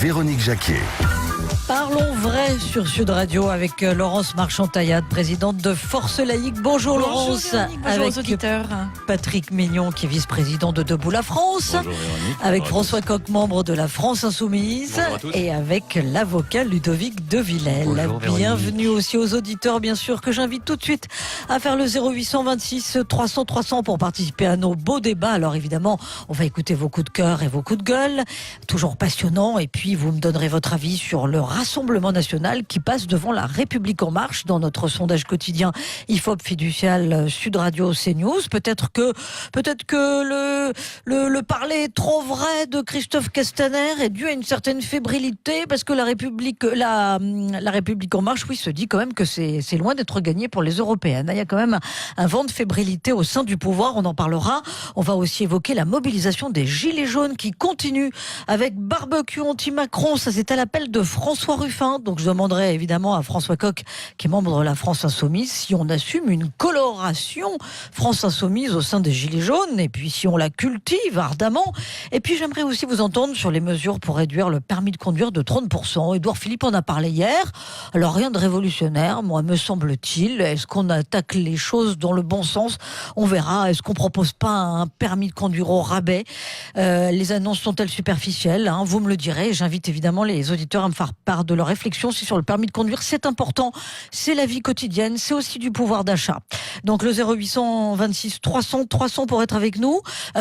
Véronique Jacquier. Parlons vrai sur Sud Radio avec Laurence Marchand-Taillade, présidente de Force Laïque. Bonjour Laurence. Véronique, bonjour avec aux auditeurs. Patrick Mignon qui est vice-président de Debout la France. Bonjour Véronique. Avec Bonjour François Coq, membre de la France Insoumise. Bonjour à tous. Et avec l'avocat Ludovic de Villèle. Bonjour, Véronique. Bienvenue aussi aux auditeurs, bien sûr, que j'invite tout de suite à faire le 0826 300 300 pour participer à nos beaux débats. Alors évidemment, on va écouter vos coups de cœur et vos coups de gueule. Toujours passionnants. Et puis, vous me donnerez votre avis sur le Rassemblement national qui passe devant la République en marche dans notre sondage quotidien IFOP fiducial Sud Radio CNews. Peut-être que le parler trop vrai de Christophe Castaner est dû à une certaine fébrilité parce que la République en marche, oui, se dit quand même que c'est loin d'être gagné pour les européennes. Il y a quand même un vent de fébrilité au sein du pouvoir. On en parlera. On va aussi évoquer la mobilisation des Gilets jaunes qui continue avec barbecue anti-Macron. Ça, c'est à l'appel de François Ruffin. Donc je demanderai évidemment à François Coq, qui est membre de la France Insoumise, si on assume une coloration France Insoumise au sein des Gilets jaunes, et puis si on la cultive ardemment. Et puis j'aimerais aussi vous entendre sur les mesures pour réduire le permis de conduire de 30%. Édouard Philippe en a parlé hier. Alors rien de révolutionnaire, moi me semble-t-il. Est-ce qu'on attaque les choses dans le bon sens? On verra. Est-ce qu'on propose pas un permis de conduire au rabais? Les annonces sont-elles superficielles, hein? Vous me le direz. J'invite évidemment les auditeurs à me faire part de leur réflexion aussi sur le permis de conduire. C'est important, c'est la vie quotidienne, c'est aussi du pouvoir d'achat. Donc le 0826 300 300 pour être avec nous.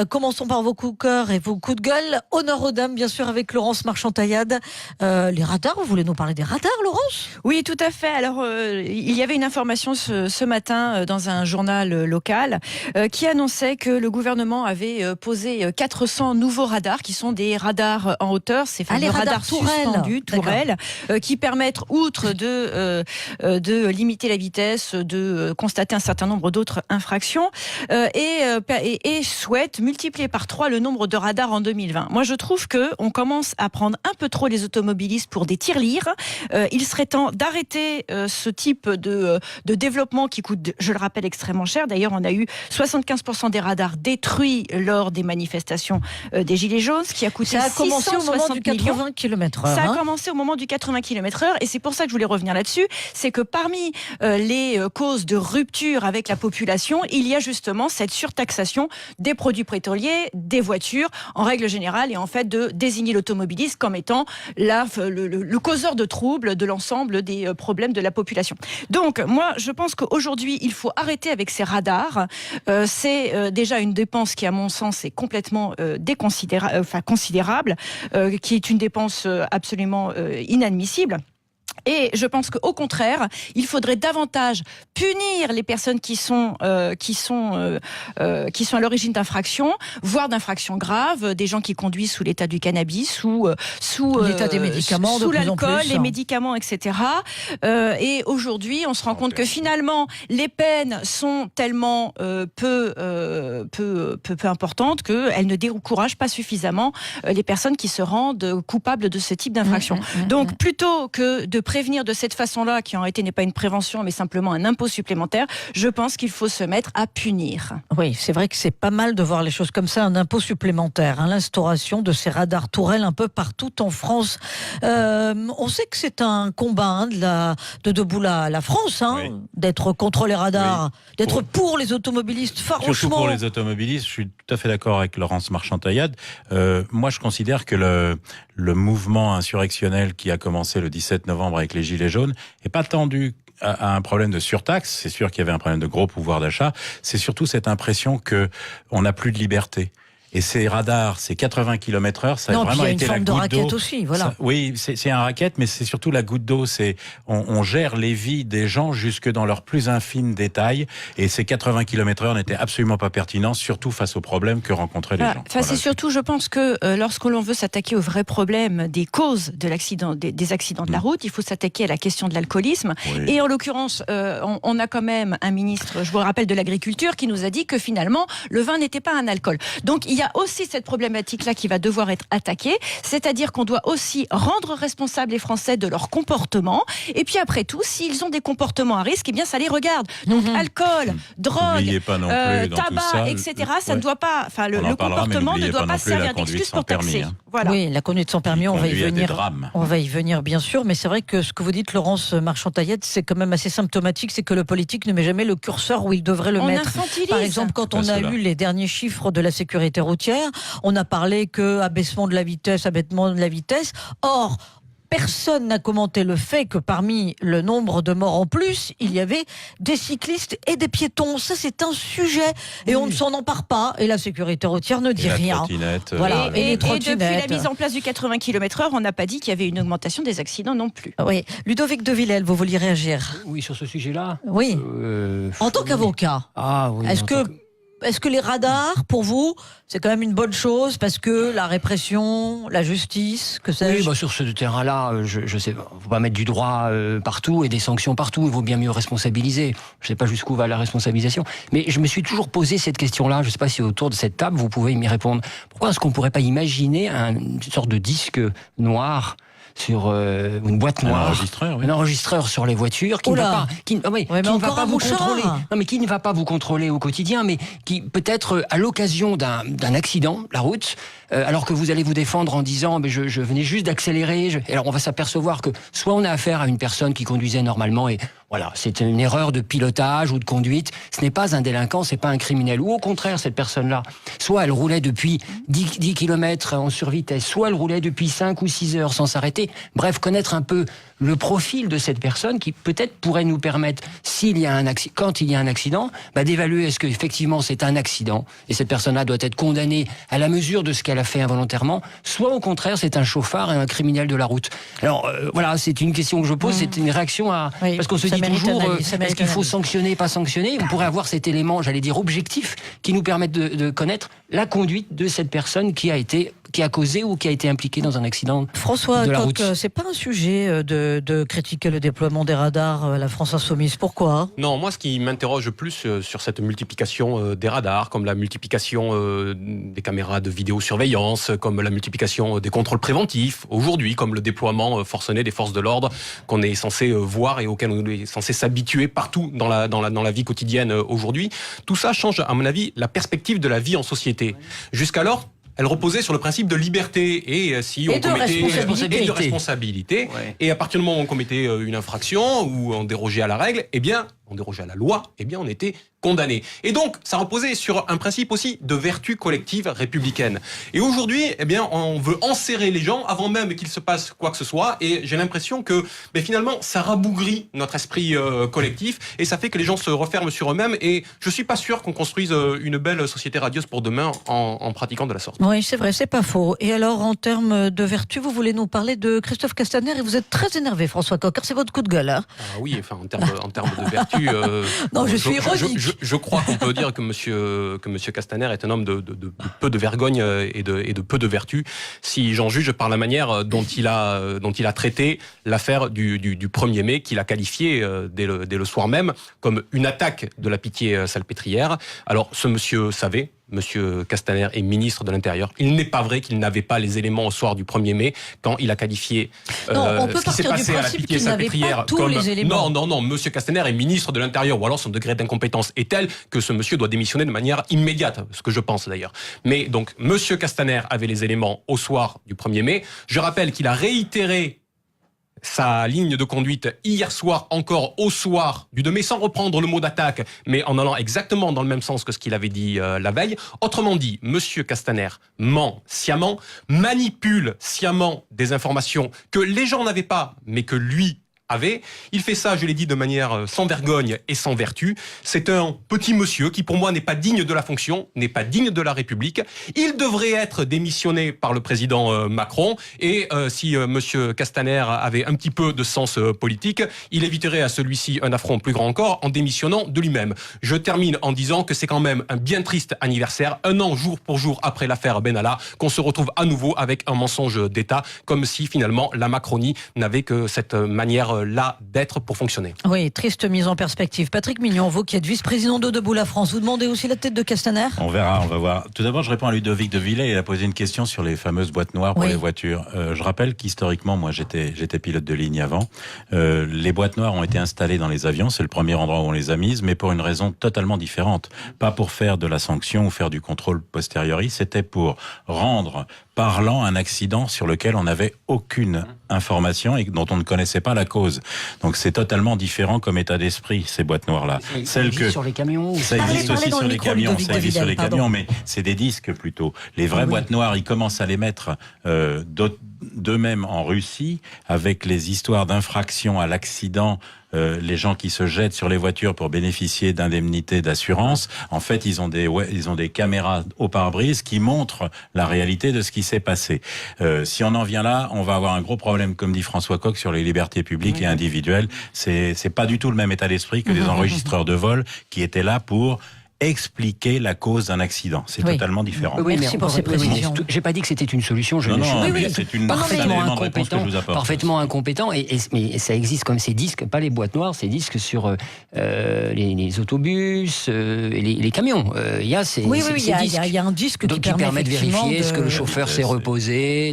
Commençons par vos coups de cœur et vos coups de gueule. Honneur aux dames, bien sûr, avec Laurence Marchand-Taillade. Les radars, vous voulez nous parler des radars, Laurence? Oui, tout à fait. Alors, il y avait une information ce matin dans un journal local qui annonçait que le gouvernement avait posé 400 nouveaux radars qui sont des radars en hauteur, ces fameux radars suspendus, tourelles, qui permettent, outre de limiter la vitesse, de constater un certain nombre d'autres infractions, et souhaite multiplier par 3 le nombre de radars en 2020. Moi, je trouve qu'on commence à prendre un peu trop les automobilistes pour des tirelires. Il serait temps d'arrêter ce type de développement qui coûte, je le rappelle, extrêmement cher. D'ailleurs, on a eu 75% des radars détruits lors des manifestations des Gilets jaunes, ce qui a coûté 660 millions. km/h. Ça a commencé au moment du 80 km/h, et c'est pour ça que je voulais revenir là-dessus. C'est que parmi les causes de rupture avec la population, il y a justement cette surtaxation des produits pétroliers, des voitures, en règle générale, et en fait de désigner l'automobiliste comme étant le causeur de troubles de l'ensemble des problèmes de la population. Donc, moi, je pense qu'aujourd'hui, il faut arrêter avec ces radars. C'est déjà une dépense qui, à mon sens, est complètement considérable, qui est une dépense absolument inadmissible. Et je pense qu'au contraire, il faudrait davantage punir les personnes qui sont à l'origine d'infractions, voire d'infractions graves, des gens qui conduisent sous l'état du cannabis, sous l'état des médicaments, sous de plus en l'alcool, plus. les médicaments, etc. Et aujourd'hui, on se rend compte que finalement, les peines sont tellement peu importantes qu'elles ne découragent pas suffisamment les personnes qui se rendent coupables de ce type d'infraction. Donc, plutôt que de prévenir de cette façon-là, qui en réalité n'est pas une prévention, mais simplement un impôt supplémentaire, je pense qu'il faut se mettre à punir. Oui, c'est vrai que c'est pas mal de voir les choses comme ça, un impôt supplémentaire, hein, l'instauration de ces radars tourelles un peu partout en France. On sait que c'est un combat de Debout la France, hein, oui, d'être contre les radars, oui, d'être pour les automobilistes farouchement. Surtout pour les automobilistes, je suis tout à fait d'accord avec Laurence Marchand-Taillade. Moi, je considère que le mouvement insurrectionnel qui a commencé le 17 novembre avec les Gilets jaunes n'est pas tendu à un problème de surtaxe. C'est sûr qu'il y avait un problème de gros pouvoir d'achat. C'est surtout cette impression qu'on n'a plus de liberté. Et ces radars, ces 80 km/h, ça a vraiment été la goutte d'eau. Il y a une forme de raquette aussi, voilà. Ça, oui, c'est un racket, mais c'est surtout la goutte d'eau. On gère les vies des gens jusque dans leurs plus infimes détails. Et ces 80 km/h n'étaient absolument pas pertinents, surtout face aux problèmes que rencontraient les gens. Voilà. C'est surtout, je pense que lorsque l'on veut s'attaquer aux vrais problèmes des causes de l'accident, des accidents de la route, il faut s'attaquer à la question de l'alcoolisme. Oui. Et en l'occurrence, on a quand même un ministre, je vous rappelle, de l'Agriculture, qui nous a dit que finalement, le vin n'était pas un alcool. Donc, il y y a aussi cette problématique-là qui va devoir être attaquée, c'est-à-dire qu'on doit aussi rendre responsables les Français de leur comportement. Et puis après tout, s'ils ont des comportements à risque, eh bien ça les regarde. Donc alcool, drogue, pas non plus dans tabac, tout ça, etc. Ça ne doit pas, enfin le comportement ne doit pas servir d'excuse pour taxer. Voilà. Oui, la conduite sans permis, on va y venir. On va y venir bien sûr, mais c'est vrai que ce que vous dites, Laurence Marchand-Taillette, c'est quand même assez symptomatique, c'est que le politique ne met jamais le curseur où il devrait le mettre. Par exemple, quand on a eu les derniers chiffres de la sécurité routière, on a parlé que abaissement de la vitesse, abattement de la vitesse. Or, personne n'a commenté le fait que parmi le nombre de morts en plus, il y avait des cyclistes et des piétons. Ça, c'est un sujet et on ne s'en empare pas. Et la sécurité routière ne dit rien. Voilà. Et depuis la mise en place du 80 km/h, on n'a pas dit qu'il y avait une augmentation des accidents non plus. Oui. Ludovic de Villèle, vous vouliez réagir? Oui, sur ce sujet-là. Oui. En tant qu'avocat. Ah oui. Est-ce que les radars, pour vous, c'est quand même une bonne chose parce que la répression, la justice, que sais-je? Oui, sur ce terrain-là, je sais, faut pas mettre du droit partout et des sanctions partout. Il vaut bien mieux responsabiliser. Je sais pas jusqu'où va la responsabilisation, mais je me suis toujours posé cette question-là. Je sais pas si autour de cette table vous pouvez m'y répondre. Pourquoi est-ce qu'on pourrait pas imaginer une sorte de disque noir sur une boîte noire, un enregistreur sur les voitures qui ne va pas vous contrôler. Non, mais qui ne va pas vous contrôler au quotidien, mais qui peut-être à l'occasion d'un accident, la route, alors que vous allez vous défendre en disant je venais juste d'accélérer. Alors on va s'apercevoir que soit on a affaire à une personne qui conduisait normalement et voilà, c'est une erreur de pilotage ou de conduite. Ce n'est pas un délinquant, c'est pas un criminel. Ou au contraire, cette personne-là, soit elle roulait depuis 10 km en survitesse, soit elle roulait depuis 5 ou 6 heures sans s'arrêter. Bref, connaître un peu le profil de cette personne qui peut-être pourrait nous permettre, quand il y a un accident, d'évaluer est-ce qu'effectivement c'est un accident et cette personne-là doit être condamnée à la mesure de ce qu'elle a fait involontairement, soit au contraire c'est un chauffard et un criminel de la route. Alors voilà, c'est une question que je pose, c'est une réaction à... Oui, parce qu'on se dit toujours, est-ce qu'il faut sanctionner, pas sanctionner? On pourrait avoir cet élément, j'allais dire, objectif, qui nous permette de connaître la conduite de cette personne qui a causé ou qui a été impliqué dans un accident François de la route. C'est pas un sujet de critiquer le déploiement des radars à la France Insoumise. Pourquoi? Non, moi ce qui m'interroge plus sur cette multiplication des radars, comme la multiplication des caméras de vidéosurveillance, comme la multiplication des contrôles préventifs, aujourd'hui comme le déploiement forcené des forces de l'ordre qu'on est censé voir et auquel on est censé s'habituer partout dans la vie quotidienne aujourd'hui. Tout ça change, à mon avis, la perspective de la vie en société. Jusqu'alors, elle reposait sur le principe de liberté et de responsabilité. Ouais. Et à partir du moment où on commettait une infraction ou on dérogeait à la règle, on dérogeait à la loi, on était condamné. Et donc, ça reposait sur un principe aussi de vertu collective républicaine. Et aujourd'hui, on veut enserrer les gens avant même qu'il se passe quoi que ce soit. Et j'ai l'impression que, finalement, ça rabougrit notre esprit collectif et ça fait que les gens se referment sur eux-mêmes. Et je suis pas sûr qu'on construise une belle société radieuse pour demain en pratiquant de la sorte. Oui, c'est vrai, c'est pas faux. Et alors, en termes de vertu, vous voulez nous parler de Christophe Castaner et vous êtes très énervé, François Coquart. C'est votre coup de gueule, hein? Ah oui, en termes de vertu. Non, je suis ironique. Je crois qu'on peut dire que monsieur Castaner est un homme de peu de vergogne et de peu de vertu, si j'en juge par la manière dont il a traité l'affaire du 1er mai, qu'il a qualifié dès le soir même comme une attaque de la pitié salpêtrière. Alors, ce monsieur savait. Monsieur Castaner est ministre de l'Intérieur. Il n'est pas vrai qu'il n'avait pas les éléments au soir du 1er mai quand il a qualifié ce qui s'est passé à la pitié salpêtrière comme... Non, Monsieur Castaner est ministre de l'Intérieur, ou alors son degré d'incompétence est tel que ce monsieur doit démissionner de manière immédiate, ce que je pense d'ailleurs. Mais donc, Monsieur Castaner avait les éléments au soir du 1er mai. Je rappelle qu'il a réitéré sa ligne de conduite hier soir encore au soir du 2 mai, sans reprendre le mot d'attaque, mais en allant exactement dans le même sens que ce qu'il avait dit la veille. Autrement dit, Monsieur Castaner ment sciemment, manipule sciemment des informations que les gens n'avaient pas, mais que lui avait. Il fait ça, je l'ai dit, de manière sans vergogne et sans vertu. C'est un petit monsieur qui, pour moi, n'est pas digne de la fonction, n'est pas digne de la République. Il devrait être démissionné par le président Macron. Et si monsieur Castaner avait un petit peu de sens politique, il éviterait à celui-ci un affront plus grand encore en démissionnant de lui-même. Je termine en disant que c'est quand même un bien triste anniversaire, 1 an jour pour jour après l'affaire Benalla, qu'on se retrouve à nouveau avec un mensonge d'État, comme si finalement la Macronie n'avait que cette manière là d'être pour fonctionner. Oui, triste mise en perspective. Patrick Mignon, vous qui êtes vice-président de Debout la France, vous demandez aussi la tête de Castaner ? On verra, on va voir. Tout d'abord, je réponds à Ludovic de Villers. Il a posé une question sur les fameuses boîtes noires pour les voitures. Je rappelle qu'historiquement, moi, j'étais pilote de ligne avant. Les boîtes noires ont été installées dans les avions. C'est le premier endroit où on les a mises, mais pour une raison totalement différente. Pas pour faire de la sanction ou faire du contrôle posteriori. C'était pour rendre parlant un accident sur lequel on n'avait aucune information et dont on ne connaissait pas la cause. Donc c'est totalement différent comme état d'esprit, ces boîtes noires-là. Ça existe sur les camions. Ça existe aussi sur les camions, mais c'est des disques plutôt. Les vraies boîtes noires, ils commencent à les mettre d'eux-mêmes en Russie, avec les histoires d'infraction à l'accident, les gens qui se jettent sur les voitures pour bénéficier d'indemnités d'assurance. En fait, ils ont des caméras au pare-brise qui montrent la réalité de ce qui s'est passé. Si on en vient là, on va avoir un gros problème, comme dit François Coq, sur les libertés publiques et individuelles. C'est pas du tout le même état d'esprit que des enregistreurs de vol qui étaient là pour expliquer la cause d'un accident. C'est totalement différent. Merci pour ces précisions. J'ai pas dit que c'était une solution. C'est une parfaitement réponse que je vous apporte. Parfaitement incompétent. Mais ça existe comme ces disques, pas les boîtes noires, ces disques sur les autobus et les camions. Il y a ces disques. Il y a un disque qui permet de vérifier est-ce que le chauffeur s'est reposé.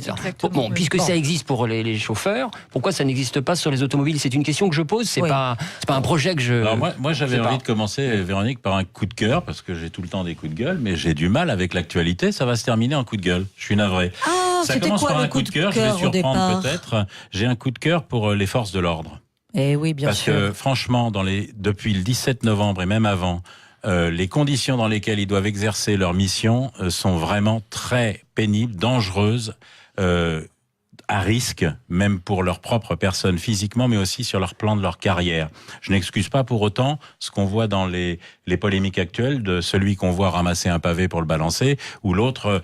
Bon, puisque ça existe pour les chauffeurs, pourquoi ça n'existe pas sur les automobiles? C'est une question que je pose. C'est pas un projet que je. Alors moi j'avais envie de commencer, Véronique, par un coup de cœur, parce que j'ai tout le temps des coups de gueule, mais j'ai du mal avec l'actualité. Ça va se terminer en coup de gueule. Je suis navré. Ça commence par un coup de cœur. Je vais surprendre peut-être. J'ai un coup de cœur pour les forces de l'ordre. Eh oui, bien sûr. Parce que franchement, depuis le 17 novembre et même avant, les conditions dans lesquelles ils doivent exercer leur mission sont vraiment très pénibles, dangereuses, à risque, même pour leur propre personne physiquement, mais aussi sur leur plan de leur carrière. Je n'excuse pas pour autant ce qu'on voit dans les polémiques actuelles de celui qu'on voit ramasser un pavé pour le balancer, ou l'autre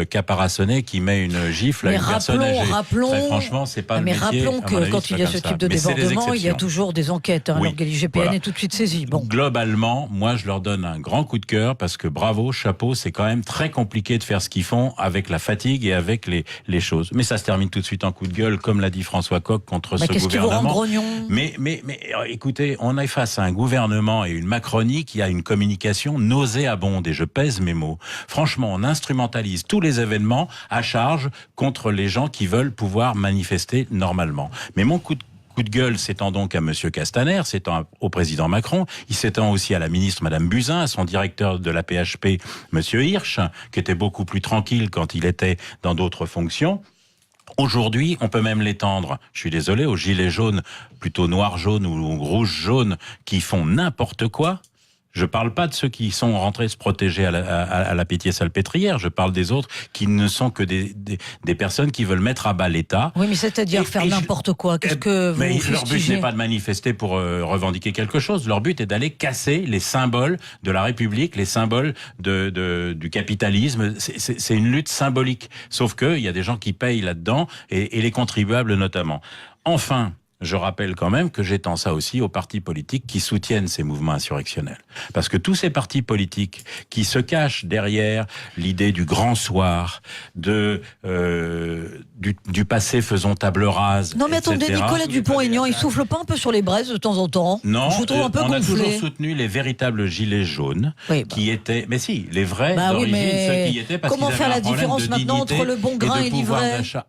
caparaçonné qui met une gifle à une personne âgée. Très franchement, c'est pas le métier. Mais rappelons que quand il y a ce type de débordement, il y a toujours des enquêtes. Alors que l'IGPN est tout de suite saisi. Bon. Globalement, moi, je leur donne un grand coup de cœur parce que bravo, chapeau, c'est quand même très compliqué de faire ce qu'ils font avec la fatigue et avec les choses. Mais ça se termine tout de suite en coup de gueule, comme l'a dit François Coq, contre ce qu'est-ce gouvernement. Qui vous rend grognon ? Mais écoutez, on est face à un gouvernement et une Macronie qui a une communication nauséabonde, et je pèse mes mots. Franchement, on instrumentalise tous les événements à charge contre les gens qui veulent pouvoir manifester normalement. Mais mon coup de gueule s'étend donc à Monsieur Castaner, s'étend au président Macron, il s'étend aussi à la ministre Madame Buzyn, à son directeur de la PHP, Monsieur Hirsch, qui était beaucoup plus tranquille quand il était dans d'autres fonctions. Aujourd'hui, on peut même l'étendre, je suis désolé, aux gilets jaunes, plutôt noir-jaune ou rouge-jaune, qui font n'importe quoi. Je parle pas de ceux qui sont rentrés se protéger à la Pitié-Salpêtrière. Je parle des autres qui ne sont que des personnes qui veulent mettre à bas l'État. Oui, mais c'est-à-dire faire n'importe quoi. Qu'est-ce que vous mais leur but n'est pas de manifester pour revendiquer quelque chose. Leur but est d'aller casser les symboles de la République, les symboles du capitalisme. C'est une lutte symbolique. Sauf que il y a des gens qui payent là-dedans et les contribuables notamment. Enfin, je rappelle quand même que j'étends ça aussi aux partis politiques qui soutiennent ces mouvements insurrectionnels. Parce que tous ces partis politiques qui se cachent derrière l'idée du grand soir, du passé faisons table rase, non mais etc. attendez, Nicolas Dupont-Aignan, il souffle pas un peu sur les braises de temps en temps? Non, je vous trouve un peu on a gonflé. toujours soutenu les véritables gilets jaunes, qui étaient... Mais si, les vrais d'origine, mais ceux qui étaient parce comment qu'ils faire avaient la un problème différence de maintenant dignité entre le bon grain et de pouvoir l'ivraie? d'achat.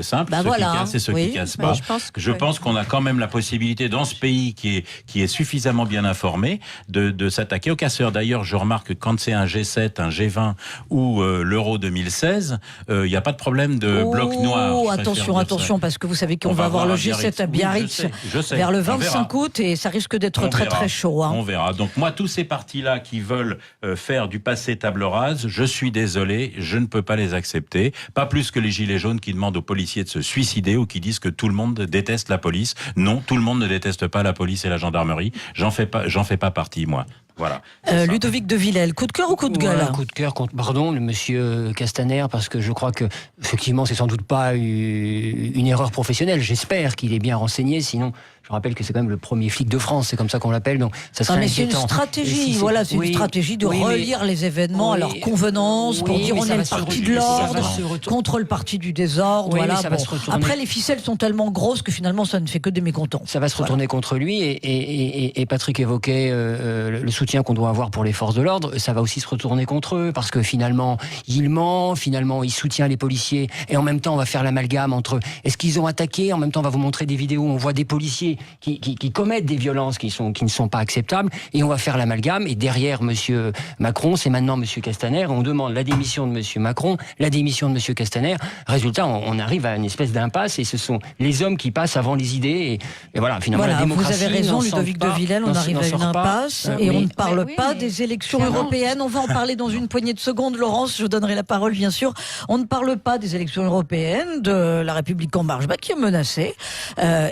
Simple, ceux voilà, qui cassent et ceux qui cassent pas. Je pense qu'on a quand même la possibilité dans ce pays qui est suffisamment bien informé de s'attaquer aux casseurs. D'ailleurs, je remarque que quand c'est un G7, un G20 ou l'Euro 2016, il n'y a pas de problème de bloc noir. Attention, parce que vous savez qu'on va avoir le G7 à Biarritz vers le 25 août et ça risque d'être très chaud. On verra. Donc moi, tous ces partis-là qui veulent faire du passé table rase, je suis désolé, je ne peux pas les accepter. Pas plus que les gilets jaunes qui demandent aux policiers de se suicider ou qui disent que tout le monde déteste la police. Non, tout le monde ne déteste pas la police et la gendarmerie. J'en fais pas partie, moi. Voilà. Ludovic de Villers, coup de cœur ou coup de gueule? Coup de cœur contre, pardon, le monsieur Castaner, parce que je crois que, effectivement, c'est sans doute pas une erreur professionnelle. J'espère qu'il est bien renseigné, sinon Je rappelle que c'est quand même le premier flic de France, c'est comme ça qu'on l'appelle, donc ça serait mais c'est une inquiétant. stratégie, Et voilà, c'est oui, une stratégie de oui, mais- relire les événements à Oui, leur convenance, pour oui, dire mais on ça est va le se parti retourner- de ça va l'ordre se retourner. contre le parti du désordre, Oui, voilà. mais ça va bon. se retourner. Après, les ficelles sont tellement grosses que finalement, ça ne fait que des mécontents. Ça va se retourner contre lui et Patrick évoquait le soutien qu'on doit avoir pour les forces de l'ordre. Ça va aussi se retourner contre eux parce que finalement il ment, finalement il soutient les policiers et en même temps on va faire l'amalgame entre est-ce qu'ils ont attaqué, en même temps on va vous montrer des vidéos où on voit des policiers qui commettent des violences qui ne sont pas acceptables et on va faire l'amalgame et derrière Monsieur Macron c'est maintenant Monsieur Castaner. On demande la démission de Monsieur Macron, la démission de Monsieur Castaner. Résultat on arrive à une espèce d'impasse et ce sont les hommes qui passent avant les idées et voilà finalement Voilà, la démocratie. vous avez raison, n'en Ludovic sort de pas, Villèle, on n'en arrive à une sort pas. impasse et on ne parle Mais oui, pas mais des élections clairement. européennes. On va en parler dans une poignée de secondes, Laurence, je donnerai la parole bien sûr. On ne parle pas des élections européennes, de la République en marche, qui est menacée.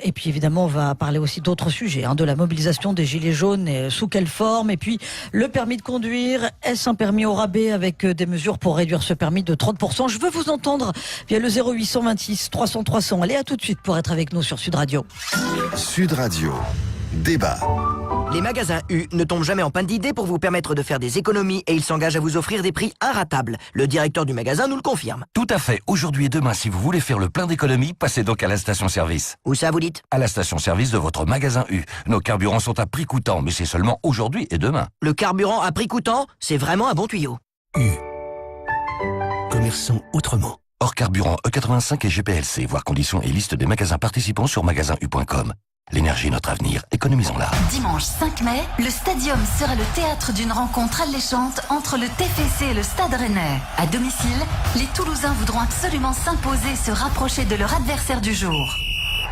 Et puis évidemment, on va parler aussi d'autres sujets, de la mobilisation des Gilets jaunes, et sous quelle forme, et puis le permis de conduire, est-ce un permis au rabais avec des mesures pour réduire ce permis de 30%. Je veux vous entendre via le 0826 300 300. Allez, à tout de suite pour être avec nous sur Sud Radio. Sud Radio. Débat. Les magasins U ne tombent jamais en panne d'idées pour vous permettre de faire des économies et ils s'engagent à vous offrir des prix inratables. Le directeur du magasin nous le confirme. Tout à fait. Aujourd'hui et demain, si vous voulez faire le plein d'économies, passez donc à la station-service. Où ça vous dites? À la station-service de votre magasin U. Nos carburants sont à prix coûtant, mais c'est seulement aujourd'hui et demain. Le carburant à prix coûtant, c'est vraiment un bon tuyau. U. Commerçons autrement. Hors carburant E85 et GPLC, voir conditions et liste des magasins participants sur magasin-u.com. L'énergie est notre avenir, économisons-la. Dimanche 5 mai, le Stadium sera le théâtre d'une rencontre alléchante entre le TFC et le Stade Rennais. À domicile, les Toulousains voudront absolument s'imposer et se rapprocher de leur adversaire du jour.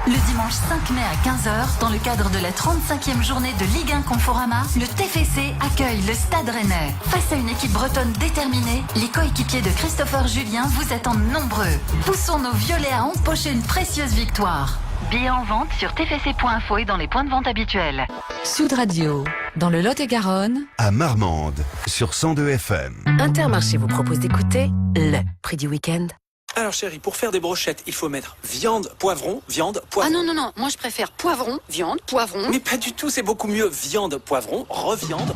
Le dimanche 5 mai à 15h, dans le cadre de la 35e journée de Ligue 1 Conforama, le TFC accueille le Stade Rennais. Face à une équipe bretonne déterminée, les coéquipiers de Christopher Julien vous attendent nombreux. Poussons nos violets à empocher une précieuse victoire. Billets en vente sur tfc.info et dans les points de vente habituels. Sud Radio, dans le Lot-et-Garonne, À Marmande, sur 102 FM. Intermarché vous propose d'écouter le prix du week-end. Alors chérie, pour faire des brochettes, il faut mettre viande, poivron, viande, poivron. Ah non, moi je préfère poivron, viande, poivron. Mais pas du tout, c'est beaucoup mieux. Viande, poivron, reviande.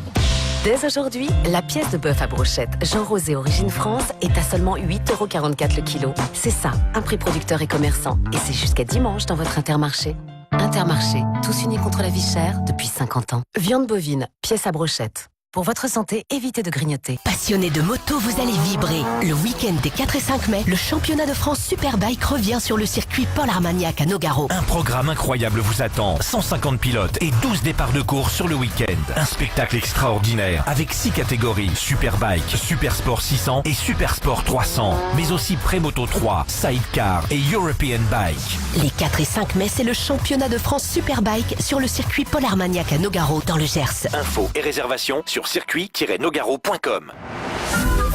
Dès aujourd'hui, la pièce de bœuf à brochette Jean Rosé Origine France est à seulement 8,44 € le kilo. C'est ça, un prix producteur et commerçant. Et c'est jusqu'à dimanche dans votre Intermarché. Intermarché, tous unis contre la vie chère depuis 50 ans. Viande bovine, pièce à brochette. Pour votre santé, évitez de grignoter. Passionné de moto, vous allez vibrer. Le week-end des 4 et 5 mai, le championnat de France Superbike revient sur le circuit Paul Armagnac à Nogaro. Un programme incroyable vous attend. 150 pilotes et 12 départs de course sur le week-end. Un spectacle extraordinaire avec 6 catégories. Superbike, Supersport 600 et Supersport 300. Mais aussi Prémoto 3, Sidecar et European Bike. Les 4 et 5 mai, c'est le championnat de France Superbike sur le circuit Paul Armagnac à Nogaro, dans le Gers. Infos et réservations sur circuit-nogaro.com.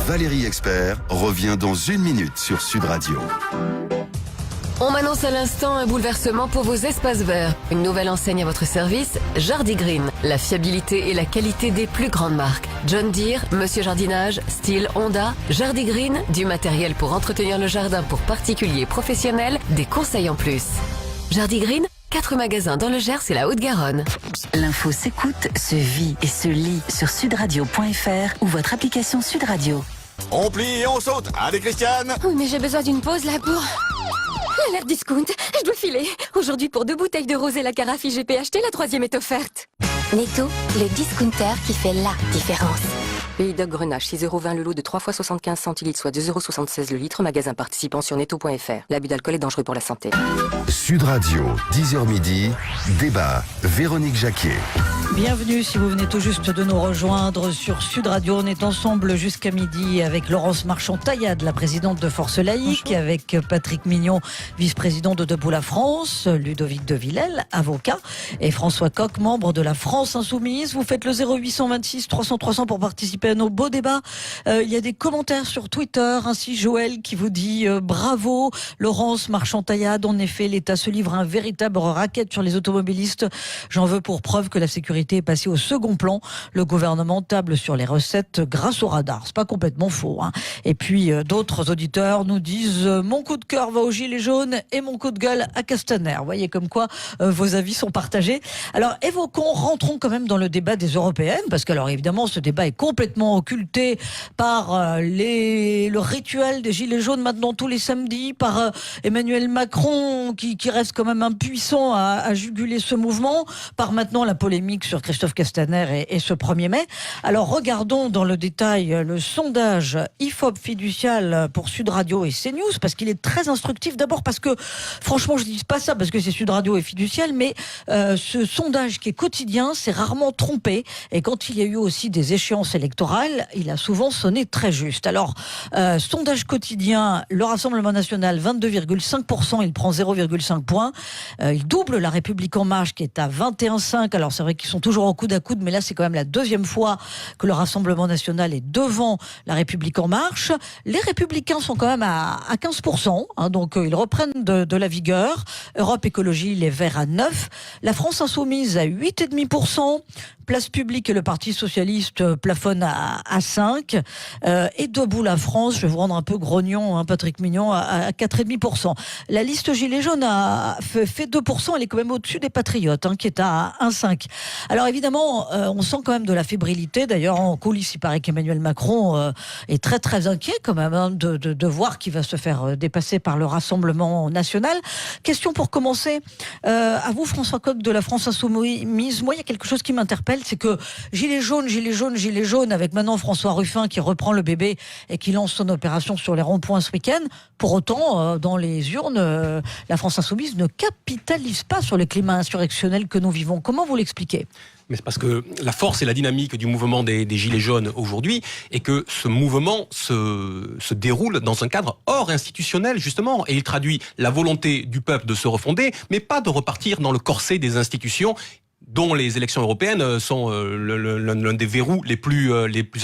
Valérie Expert revient dans 1 minute sur Sud Radio. On m'annonce à l'instant un bouleversement pour vos espaces verts. Une nouvelle enseigne à votre service, Jardigreen. La fiabilité et la qualité des plus grandes marques. John Deere, Monsieur Jardinage, Style, Honda, Jardigreen, du matériel pour entretenir le jardin pour particuliers et professionnels, des conseils en plus. Jardigreen, 4 magasins dans le Gers et la Haute-Garonne. L'info s'écoute, se vit et se lit sur sudradio.fr ou votre application Sud Radio. On plie et on saute. Allez, Christiane. Oui, mais j'ai besoin d'une pause là pour... l'alerte discount. Je dois filer. Aujourd'hui, pour 2 bouteilles de rosé la carafe IGP achetée, la 3e est offerte. Netto, le discounter qui fait la différence. Pays Doc Grenache, 6,20 € le lot de 3 fois 75 centilitres, soit 2,76 € le litre. Magasin participant sur netto.fr. L'abus d'alcool est dangereux pour la santé. Sud Radio, 10h midi, débat, Véronique Jacquier. Bienvenue si vous venez tout juste de nous rejoindre sur Sud Radio. On est ensemble jusqu'à midi avec Laurence Marchand-Taillade, la présidente de Force Laïque, bonjour. Avec Patrick Mignon, vice-président de Debout la France, Ludovic de Villèle, avocat, et François Coq, membre de la France Insoumise. Vous faites le 0826 300 300 pour participer week-end, au beau débat. Il y a des commentaires sur Twitter, ainsi Joël qui vous dit bravo, Laurence Marchand-Taillade. En effet, l'État se livre à un véritable racket sur les automobilistes. J'en veux pour preuve que la sécurité est passée au second plan. Le gouvernement table sur les recettes grâce au radar. C'est pas complètement faux, hein. Et puis d'autres auditeurs nous disent mon coup de cœur va aux Gilets jaunes et mon coup de gueule à Castaner. Vous voyez comme quoi vos avis sont partagés. Alors rentrons quand même dans le débat des européennes, parce que alors évidemment ce débat est complètement occulté par le rituel des Gilets jaunes maintenant tous les samedis, par Emmanuel Macron qui reste quand même impuissant à juguler ce mouvement, par maintenant la polémique sur Christophe Castaner et ce 1er mai. Alors regardons dans le détail le sondage IFOP fiducial pour Sud Radio et CNews, parce qu'il est très instructif. D'abord parce que, franchement, je dis pas ça parce que c'est Sud Radio et fiducial, mais ce sondage qui est quotidien s'est rarement trompé. Et quand il y a eu aussi des échéances électorales, il a souvent sonné très juste. Alors, sondage quotidien, le Rassemblement national, 22,5%, il prend 0,5 points. Il double la République en marche qui est à 21,5. Alors, c'est vrai qu'ils sont toujours en coude à coude, mais là, c'est quand même la deuxième fois que le Rassemblement national est devant la République en marche. Les Républicains sont quand même à 15%, hein, donc ils reprennent de la vigueur. Europe Écologie, les Verts à 9%. La France Insoumise à 8,5%. Place Publique et le Parti Socialiste plafonnent à 5%. Et Debout la France, je vais vous rendre un peu grognon, hein, Patrick Mignon, à 4,5%. La liste Gilets jaunes a fait 2%, elle est quand même au-dessus des Patriotes, hein, qui est à 1,5%. Alors évidemment, on sent quand même de la fébrilité. D'ailleurs, en coulisses, il paraît qu'Emmanuel Macron est très très inquiet quand même, hein, de voir qu'il va se faire dépasser par le Rassemblement national. Question pour commencer, à vous François Coq de la France Insoumise. Moi, il y a quelque chose qui m'interpelle, c'est que Gilets jaunes, avec maintenant François Ruffin qui reprend le bébé et qui lance son opération sur les ronds-points ce week-end. Pour autant, dans les urnes, la France Insoumise ne capitalise pas sur le climat insurrectionnel que nous vivons. Comment vous l'expliquez ? Mais c'est parce que la force et la dynamique du mouvement des Gilets jaunes aujourd'hui est que ce mouvement se déroule dans un cadre hors institutionnel, justement, et il traduit la volonté du peuple de se refonder, mais pas de repartir dans le corset des institutions, dont les élections européennes sont l'un des verrous les plus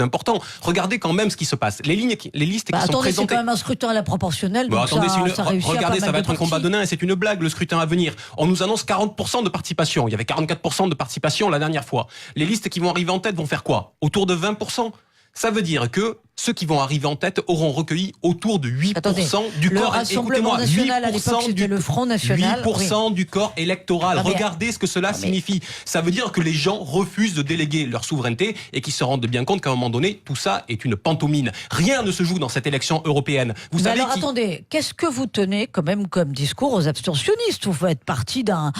importants. Regardez quand même ce qui se passe. Les listes qui sont présentées... c'est quand même un scrutin à la proportionnelle. Donc regardez, ça va être un combat de nains et c'est une blague, le scrutin à venir. On nous annonce 40% de participation. Il y avait 44% de participation la dernière fois. Les listes qui vont arriver en tête vont faire quoi ? Autour de 20%. Ça veut dire que ceux qui vont arriver en tête auront recueilli autour de 8% du corps. Le Rassemblement national, à l'époque, c'était le Front National. 8% du corps électoral. Regardez ce que cela signifie. Ça veut dire que les gens refusent de déléguer leur souveraineté et qu'ils se rendent bien compte qu'à un moment donné, tout ça est une pantomime. Rien ne se joue dans cette élection européenne. Vous savez attendez, qu'est-ce que vous tenez quand même comme discours aux abstentionnistes ? Vous faites partie d'un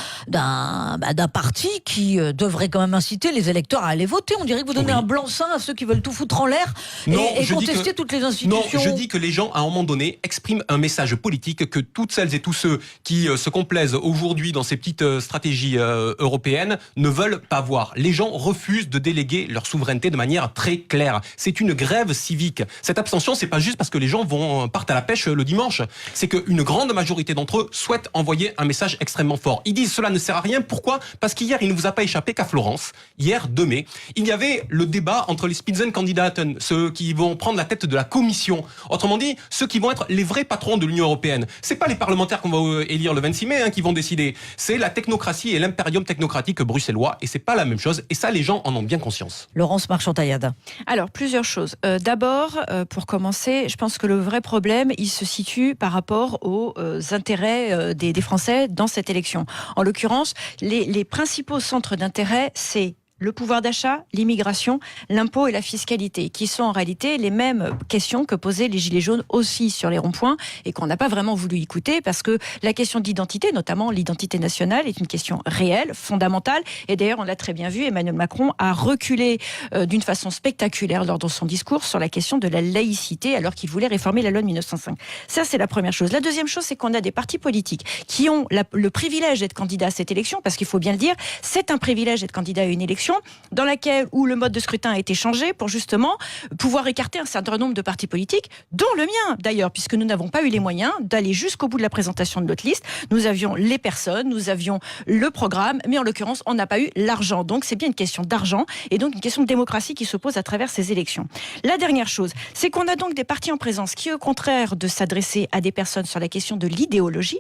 parti qui devrait quand même inciter les électeurs à aller voter. On dirait que vous donnez un blanc-seing à ceux qui veulent tout foutre en l'air et contester toutes les institutions. Non, je dis que les gens, à un moment donné, expriment un message politique que toutes celles et tous ceux qui se complaisent aujourd'hui dans ces petites stratégies européennes ne veulent pas voir. Les gens refusent de déléguer leur souveraineté de manière très claire. C'est une grève civique. Cette abstention, c'est pas juste parce que les gens partent à la pêche le dimanche. C'est qu'une grande majorité d'entre eux souhaitent envoyer un message extrêmement fort. Ils disent cela ne sert à rien. Pourquoi ? Parce qu'hier, il ne vous a pas échappé qu'à Florence, hier 2 mai, il y avait le débat entre les Spitzenkandidaten, ceux qui vont prendre la tête de la Commission. Autrement dit, ceux qui vont être les vrais patrons de l'Union européenne. C'est pas les parlementaires qu'on va élire le 26 mai qui vont décider. C'est la technocratie et l'impérium technocratique bruxellois. Et c'est pas la même chose. Et ça, les gens en ont bien conscience. Laurence Marchand-Taillade. Alors, plusieurs choses. D'abord, pour commencer, je pense que le vrai problème, il se situe par rapport aux intérêts des Français dans cette élection. En l'occurrence, les principaux centres d'intérêt, c'est le pouvoir d'achat, l'immigration, l'impôt et la fiscalité, qui sont en réalité les mêmes questions que posaient les Gilets jaunes aussi sur les ronds-points et qu'on n'a pas vraiment voulu écouter parce que la question d'identité, notamment l'identité nationale, est une question réelle, fondamentale. Et d'ailleurs, on l'a très bien vu, Emmanuel Macron a reculé d'une façon spectaculaire lors de son discours sur la question de la laïcité alors qu'il voulait réformer la loi de 1905. Ça, c'est la première chose. La deuxième chose, c'est qu'on a des partis politiques qui ont le privilège d'être candidats à cette élection parce qu'il faut bien le dire, c'est un privilège d'être candidat à une élection élections, dans laquelle où le mode de scrutin a été changé pour justement pouvoir écarter un certain nombre de partis politiques, dont le mien d'ailleurs, puisque nous n'avons pas eu les moyens d'aller jusqu'au bout de la présentation de notre liste. Nous avions les personnes, nous avions le programme, mais en l'occurrence, on n'a pas eu l'argent. Donc c'est bien une question d'argent et donc une question de démocratie qui se pose à travers ces élections. La dernière chose, c'est qu'on a donc des partis en présence qui, au contraire de s'adresser à des personnes sur la question de l'idéologie,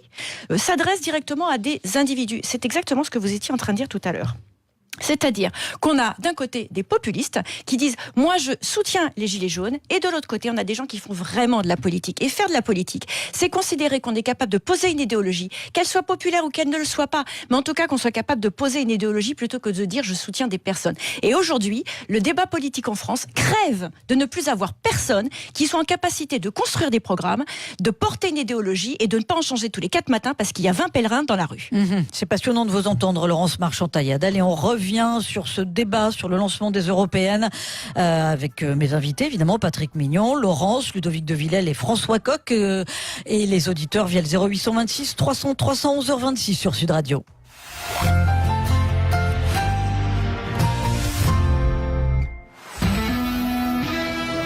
s'adressent directement à des individus. C'est exactement ce que vous étiez en train de dire tout à l'heure. C'est-à-dire qu'on a d'un côté des populistes qui disent « moi je soutiens les gilets jaunes » et de l'autre côté on a des gens qui font vraiment de la politique. Et faire de la politique, c'est considérer qu'on est capable de poser une idéologie, qu'elle soit populaire ou qu'elle ne le soit pas, mais en tout cas qu'on soit capable de poser une idéologie plutôt que de dire « je soutiens des personnes ». Et aujourd'hui, le débat politique en France crève de ne plus avoir personne qui soit en capacité de construire des programmes, de porter une idéologie et de ne pas en changer tous les 4 matins parce qu'il y a 20 pèlerins dans la rue. C'est passionnant de vous entendre, Laurence Marchand-Taillade. Allez, on revient sur ce débat sur le lancement des européennes avec mes invités, évidemment, Patrick Mignon, Laurence, Ludovic de Villèle et François Coq, et les auditeurs via le 0826 300 311h26 sur Sud Radio.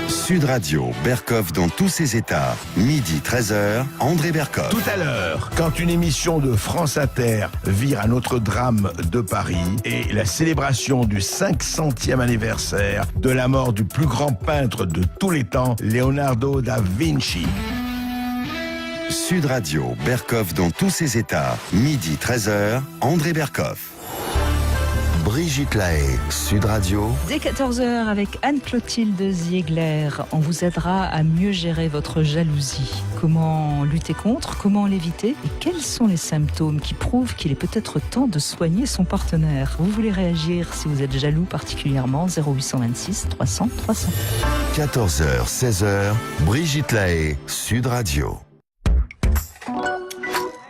Sud Radio, Berkoff dans tous ses états. Midi 13h, André Berkoff. Tout à l'heure, quand une émission de France Inter vire un autre drame de Paris et la célébration du 500e anniversaire de la mort du plus grand peintre de tous les temps, Leonardo da Vinci. Sud Radio, Berkoff dans tous ses états. Midi 13h, André Berkoff. Brigitte Lahaie, Sud Radio. Dès 14h avec Anne-Clotilde Ziegler, on vous aidera à mieux gérer votre jalousie. Comment lutter contre, comment l'éviter et quels sont les symptômes qui prouvent qu'il est peut-être temps de soigner son partenaire. Vous voulez réagir si vous êtes jaloux particulièrement, 0826 300 300. 14h, 16h, Brigitte Lahaie, Sud Radio.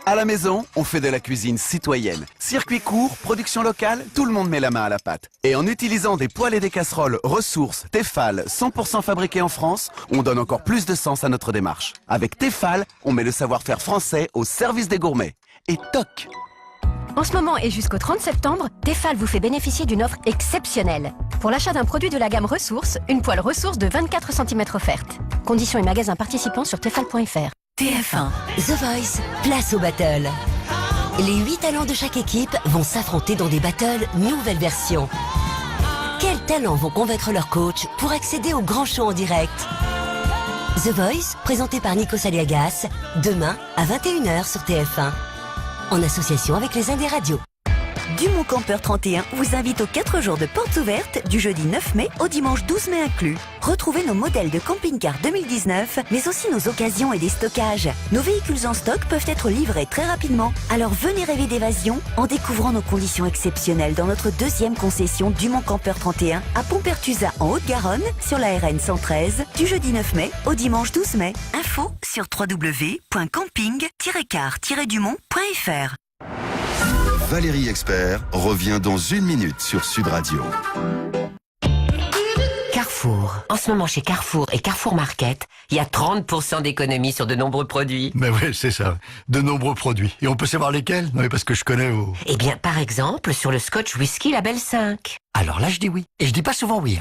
À la maison, on fait de la cuisine citoyenne. Circuit court, production locale, tout le monde met la main à la pâte. Et en utilisant des poêles et des casseroles ressources Tefal 100% fabriqués en France, on donne encore plus de sens à notre démarche. Avec Tefal, on met le savoir-faire français au service des gourmets. Et toc! En ce moment et jusqu'au 30 septembre, Tefal vous fait bénéficier d'une offre exceptionnelle. Pour l'achat d'un produit de la gamme Ressources, une poêle Ressources de 24 cm offerte. Conditions et magasins participants sur tefal.fr. TF1, The Voice, place au battle. Les 8 talents de chaque équipe vont s'affronter dans des battles nouvelle version. Quels talents vont convaincre leur coach pour accéder au grand show en direct? The Voice, présenté par Nico Saliagas, demain à 21h sur TF1. En association avec les Indes Radios. Dumont Campeur 31 vous invite aux 4 jours de portes ouvertes du jeudi 9 mai au dimanche 12 mai inclus. Retrouvez nos modèles de camping-car 2019, mais aussi nos occasions et des stockages. Nos véhicules en stock peuvent être livrés très rapidement. Alors venez rêver d'évasion en découvrant nos conditions exceptionnelles dans notre deuxième concession Dumont Campeur 31 à Pompertusa en Haute-Garonne sur la RN 113 du jeudi 9 mai au dimanche 12 mai. Info sur www.camping-car-dumont.fr. Valérie Expert revient dans 1 minute sur Sud Radio. Carrefour. En ce moment chez Carrefour et Carrefour Market, il y a 30% d'économie sur de nombreux produits. Mais oui, c'est ça. De nombreux produits. Et on peut savoir lesquels? Non, mais parce que je connais vos... Eh bien, par exemple, sur le Scotch Whisky Label 5. Alors là, je dis oui. Et je dis pas souvent oui.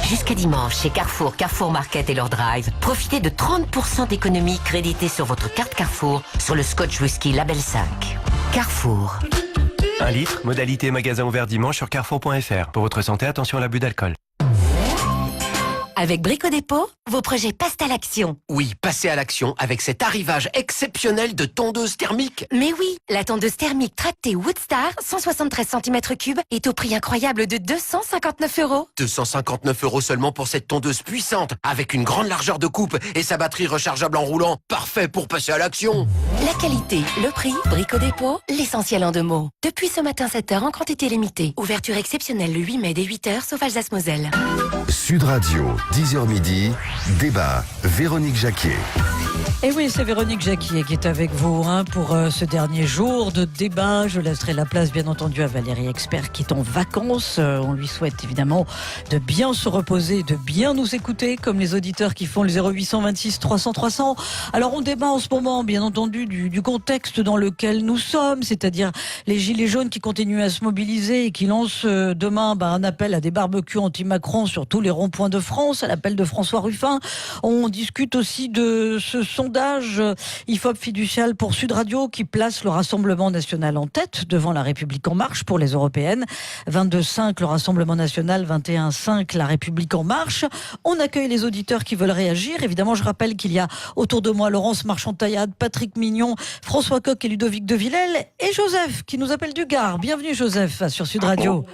Jusqu'à dimanche, chez Carrefour, Carrefour Market et leur drive, profitez de 30% d'économie créditée sur votre carte Carrefour sur le Scotch Whisky Label 5. Carrefour. 1 litre, modalité magasin ouvert dimanche sur carrefour.fr. Pour votre santé, attention à l'abus d'alcool. Avec Brico Dépôt, vos projets passent à l'action. Oui, passez à l'action avec cet arrivage exceptionnel de tondeuse thermique. Mais oui, la tondeuse thermique Tracté Woodstar, 173 cm3, est au prix incroyable de 259 €. 259 € seulement pour cette tondeuse puissante, avec une grande largeur de coupe et sa batterie rechargeable en roulant. Parfait pour passer à l'action. La qualité, le prix, Brico Dépôt, l'essentiel en 2 mots. Depuis ce matin 7h en quantité limitée. Ouverture exceptionnelle le 8 mai dès 8h, sauf Alsace-Moselle. Sud Radio, 10h midi, débat, Véronique Jacquier. Et oui, c'est Véronique Jacquier qui est avec vous pour ce dernier jour de débat. Je laisserai la place, bien entendu, à Valérie Expert qui est en vacances. On lui souhaite évidemment de bien se reposer, de bien nous écouter, comme les auditeurs qui font le 0826 300 300. Alors, on débat en ce moment, bien entendu, du contexte dans lequel nous sommes, c'est-à-dire les gilets jaunes qui continuent à se mobiliser et qui lancent demain un appel à des barbecues anti-Macron sur tous les ronds-points de France, à l'appel de François Ruffin. On discute aussi de ce sondage IFOP fiducial pour Sud Radio qui place le Rassemblement national en tête devant La République en marche pour les européennes. 22,5 le Rassemblement national, 21,5 La République en marche. On accueille les auditeurs qui veulent réagir. Évidemment, je rappelle qu'il y a autour de moi Laurence Marchand-Taillade, Patrick Mignon, François Coq et Ludovic de Villèle et Joseph qui nous appelle du Gard. Bienvenue Joseph sur Sud Radio.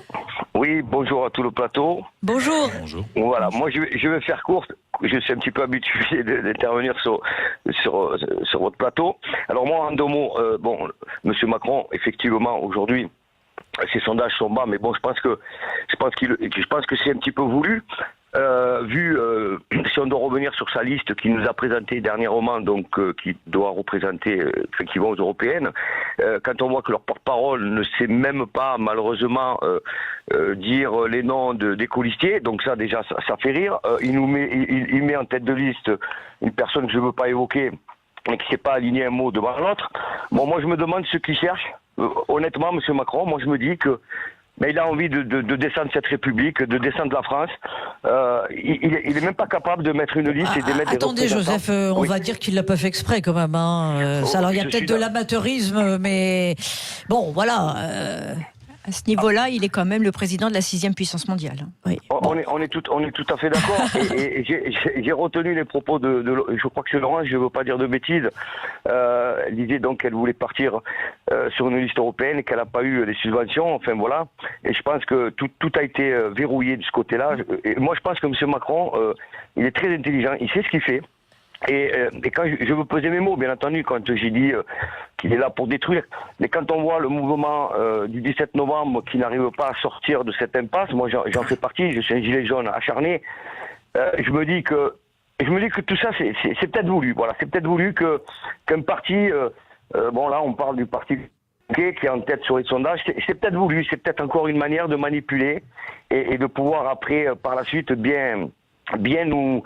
Oui, bonjour à tout le plateau. Bonjour. Bonjour. Voilà, moi je vais faire court. Je suis un petit peu habitué d'intervenir sur votre plateau. Alors moi, en 2 mots, Monsieur Macron, effectivement, aujourd'hui, ses sondages sont bas, mais bon, je pense que c'est un petit peu voulu. Si on doit revenir sur sa liste qu'il nous a présentée dernièrement, donc qui doit représenter effectivement aux européennes, quand on voit que leur porte-parole ne sait même pas malheureusement dire les noms des colistiers, donc ça déjà ça fait rire. Il met en tête de liste une personne que je ne veux pas évoquer, mais qui ne sait pas aligner un mot devant l'autre. Bon, moi je me demande ce qu'il cherche. Honnêtement, Monsieur Macron, moi je me dis que mais il a envie de descendre cette République, de descendre la France. Il est même pas capable de mettre une liste et de mettre des représentants. Attendez, Joseph, on va dire qu'il l'a pas fait exprès quand même. Alors il y a peut-être de l'amateurisme, mais bon, voilà. À ce niveau-là, il est quand même le président de la 6e puissance mondiale. Oui. On est tout à fait d'accord. et j'ai retenu les propos de je crois que c'est Laurence, je ne veux pas dire de bêtises. Elle disait donc qu'elle voulait partir sur une liste européenne et qu'elle n'a pas eu les subventions. Enfin voilà. Et je pense que tout a été verrouillé de ce côté-là. Et moi, je pense que M. Macron, il est très intelligent. Il sait ce qu'il fait. Et quand je veux peser mes mots, bien entendu, quand j'ai dit qu'il est là pour détruire, mais quand on voit le mouvement du 17 novembre qui n'arrive pas à sortir de cette impasse, moi j'en fais partie, je suis un gilet jaune acharné, je me dis que tout ça c'est peut-être voulu, voilà, c'est peut-être voulu qu'un parti, là on parle du parti qui est en tête sur les sondages, c'est peut-être voulu, c'est peut-être encore une manière de manipuler et de pouvoir après par la suite bien nous...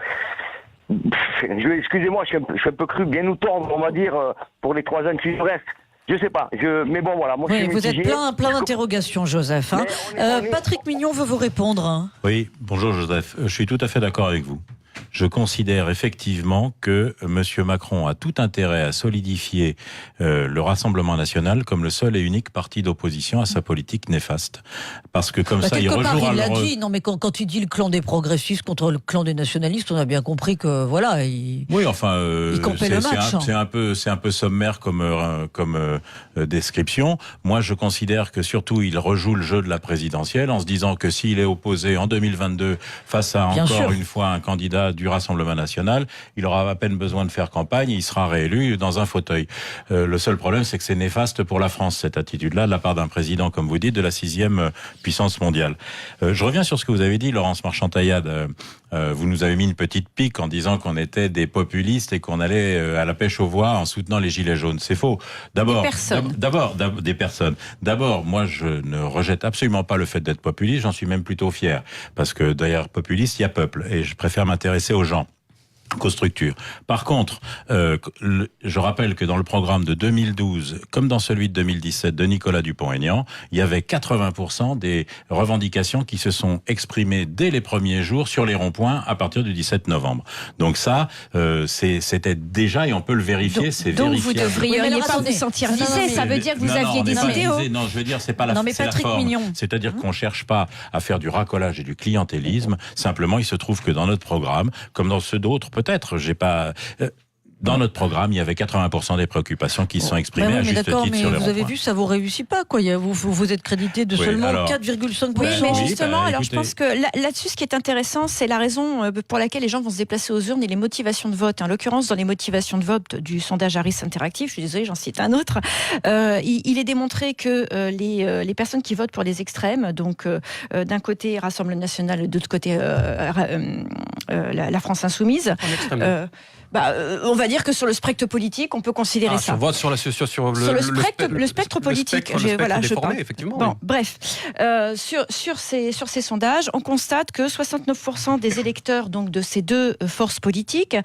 Excusez-moi, je suis un peu cru, bien nous tordre, on va dire, pour les 3 ans qui nous restent. Je sais pas, mais bon voilà. Moi, oui, vous êtes plein d'interrogations, Joseph. Patrick Mignon veut vous répondre. Oui, bonjour Joseph. Je suis tout à fait d'accord avec vous. Je considère effectivement que M. Macron a tout intérêt à solidifier le Rassemblement national comme le seul et unique parti d'opposition à sa politique néfaste. Parce que comme ça, il rejouera il l'a dit. Non, mais quand il dit le clan des progressistes contre le clan des nationalistes, on a bien compris que voilà. Il campait le match. C'est un peu sommaire comme description. Moi, je considère que surtout il rejoue le jeu de la présidentielle en se disant que s'il est opposé en 2022 face à une fois un candidat du Rassemblement national, il aura à peine besoin de faire campagne, il sera réélu dans un fauteuil. Le seul problème, c'est que c'est néfaste pour la France, cette attitude-là, de la part d'un président, comme vous dites, de la 6e puissance mondiale. Je reviens sur ce que vous avez dit, Laurence Marchand-Taillade. Vous nous avez mis une petite pique en disant qu'on était des populistes et qu'on allait à la pêche aux voix en soutenant les gilets jaunes. C'est faux. Des personnes. D'abord, moi, je ne rejette absolument pas le fait d'être populiste, j'en suis même plutôt fier. Parce que derrière populiste, il y a peuple. Et je préfère m'intéresser aux gens qu'aux structures. Par contre, je rappelle que dans le programme de 2012, comme dans celui de 2017 de Nicolas Dupont-Aignan, il y avait 80% des revendications qui se sont exprimées dès les premiers jours sur les ronds-points à partir du 17 novembre. Donc ça, c'était déjà, et on peut le vérifier, c'est vérifiable. Donc vous devriez pas vous sentir visé, ça veut dire que vous aviez des idéaux. Non, je veux dire, c'est pas la forme. C'est-à-dire qu'on cherche pas à faire du racolage et du clientélisme, simplement il se trouve que dans notre programme, comme dans ceux d'autres, peut-être, dans notre programme, il y avait 80% des préoccupations qui sont exprimées à juste titre sur les ronds-points. Vous avez vu, ça vous réussit pas, quoi. Vous êtes crédité de seulement 4,5%. Oui, mais justement, je pense que là-dessus, ce qui est intéressant, c'est la raison pour laquelle les gens vont se déplacer aux urnes et les motivations de vote. En l'occurrence, dans les motivations de vote du sondage Harris Interactive, je suis désolée, j'en cite un autre, il est démontré que les personnes qui votent pour les extrêmes, donc d'un côté Rassemblement national, de l'autre côté la France insoumise, On va dire que sur le spectre politique, on peut considérer ça. Sur vote sur le spectre politique. Je parle. Effectivement. Bon, bref, sur ces sondages, on constate que 69% des électeurs donc de ces deux forces politiques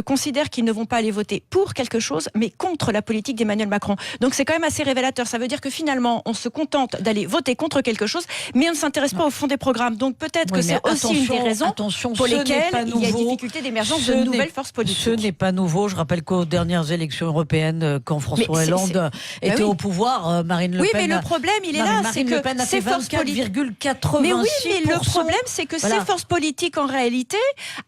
considèrent qu'ils ne vont pas aller voter pour quelque chose, mais contre la politique d'Emmanuel Macron. Donc c'est quand même assez révélateur. Ça veut dire que finalement, on se contente d'aller voter contre quelque chose, mais on ne s'intéresse pas au fond des programmes. Donc peut-être que c'est aussi une des raisons pour lesquelles il y a difficulté d'émergence de nouvelles forces politiques. Ce n'est pas nouveau. Je rappelle qu'aux dernières élections européennes, quand François Hollande était au pouvoir, Marine Le Pen. Oui, mais le problème, il est là, c'est que ces forces politiques. Mais oui, mais le problème, c'est que ces forces politiques, en réalité,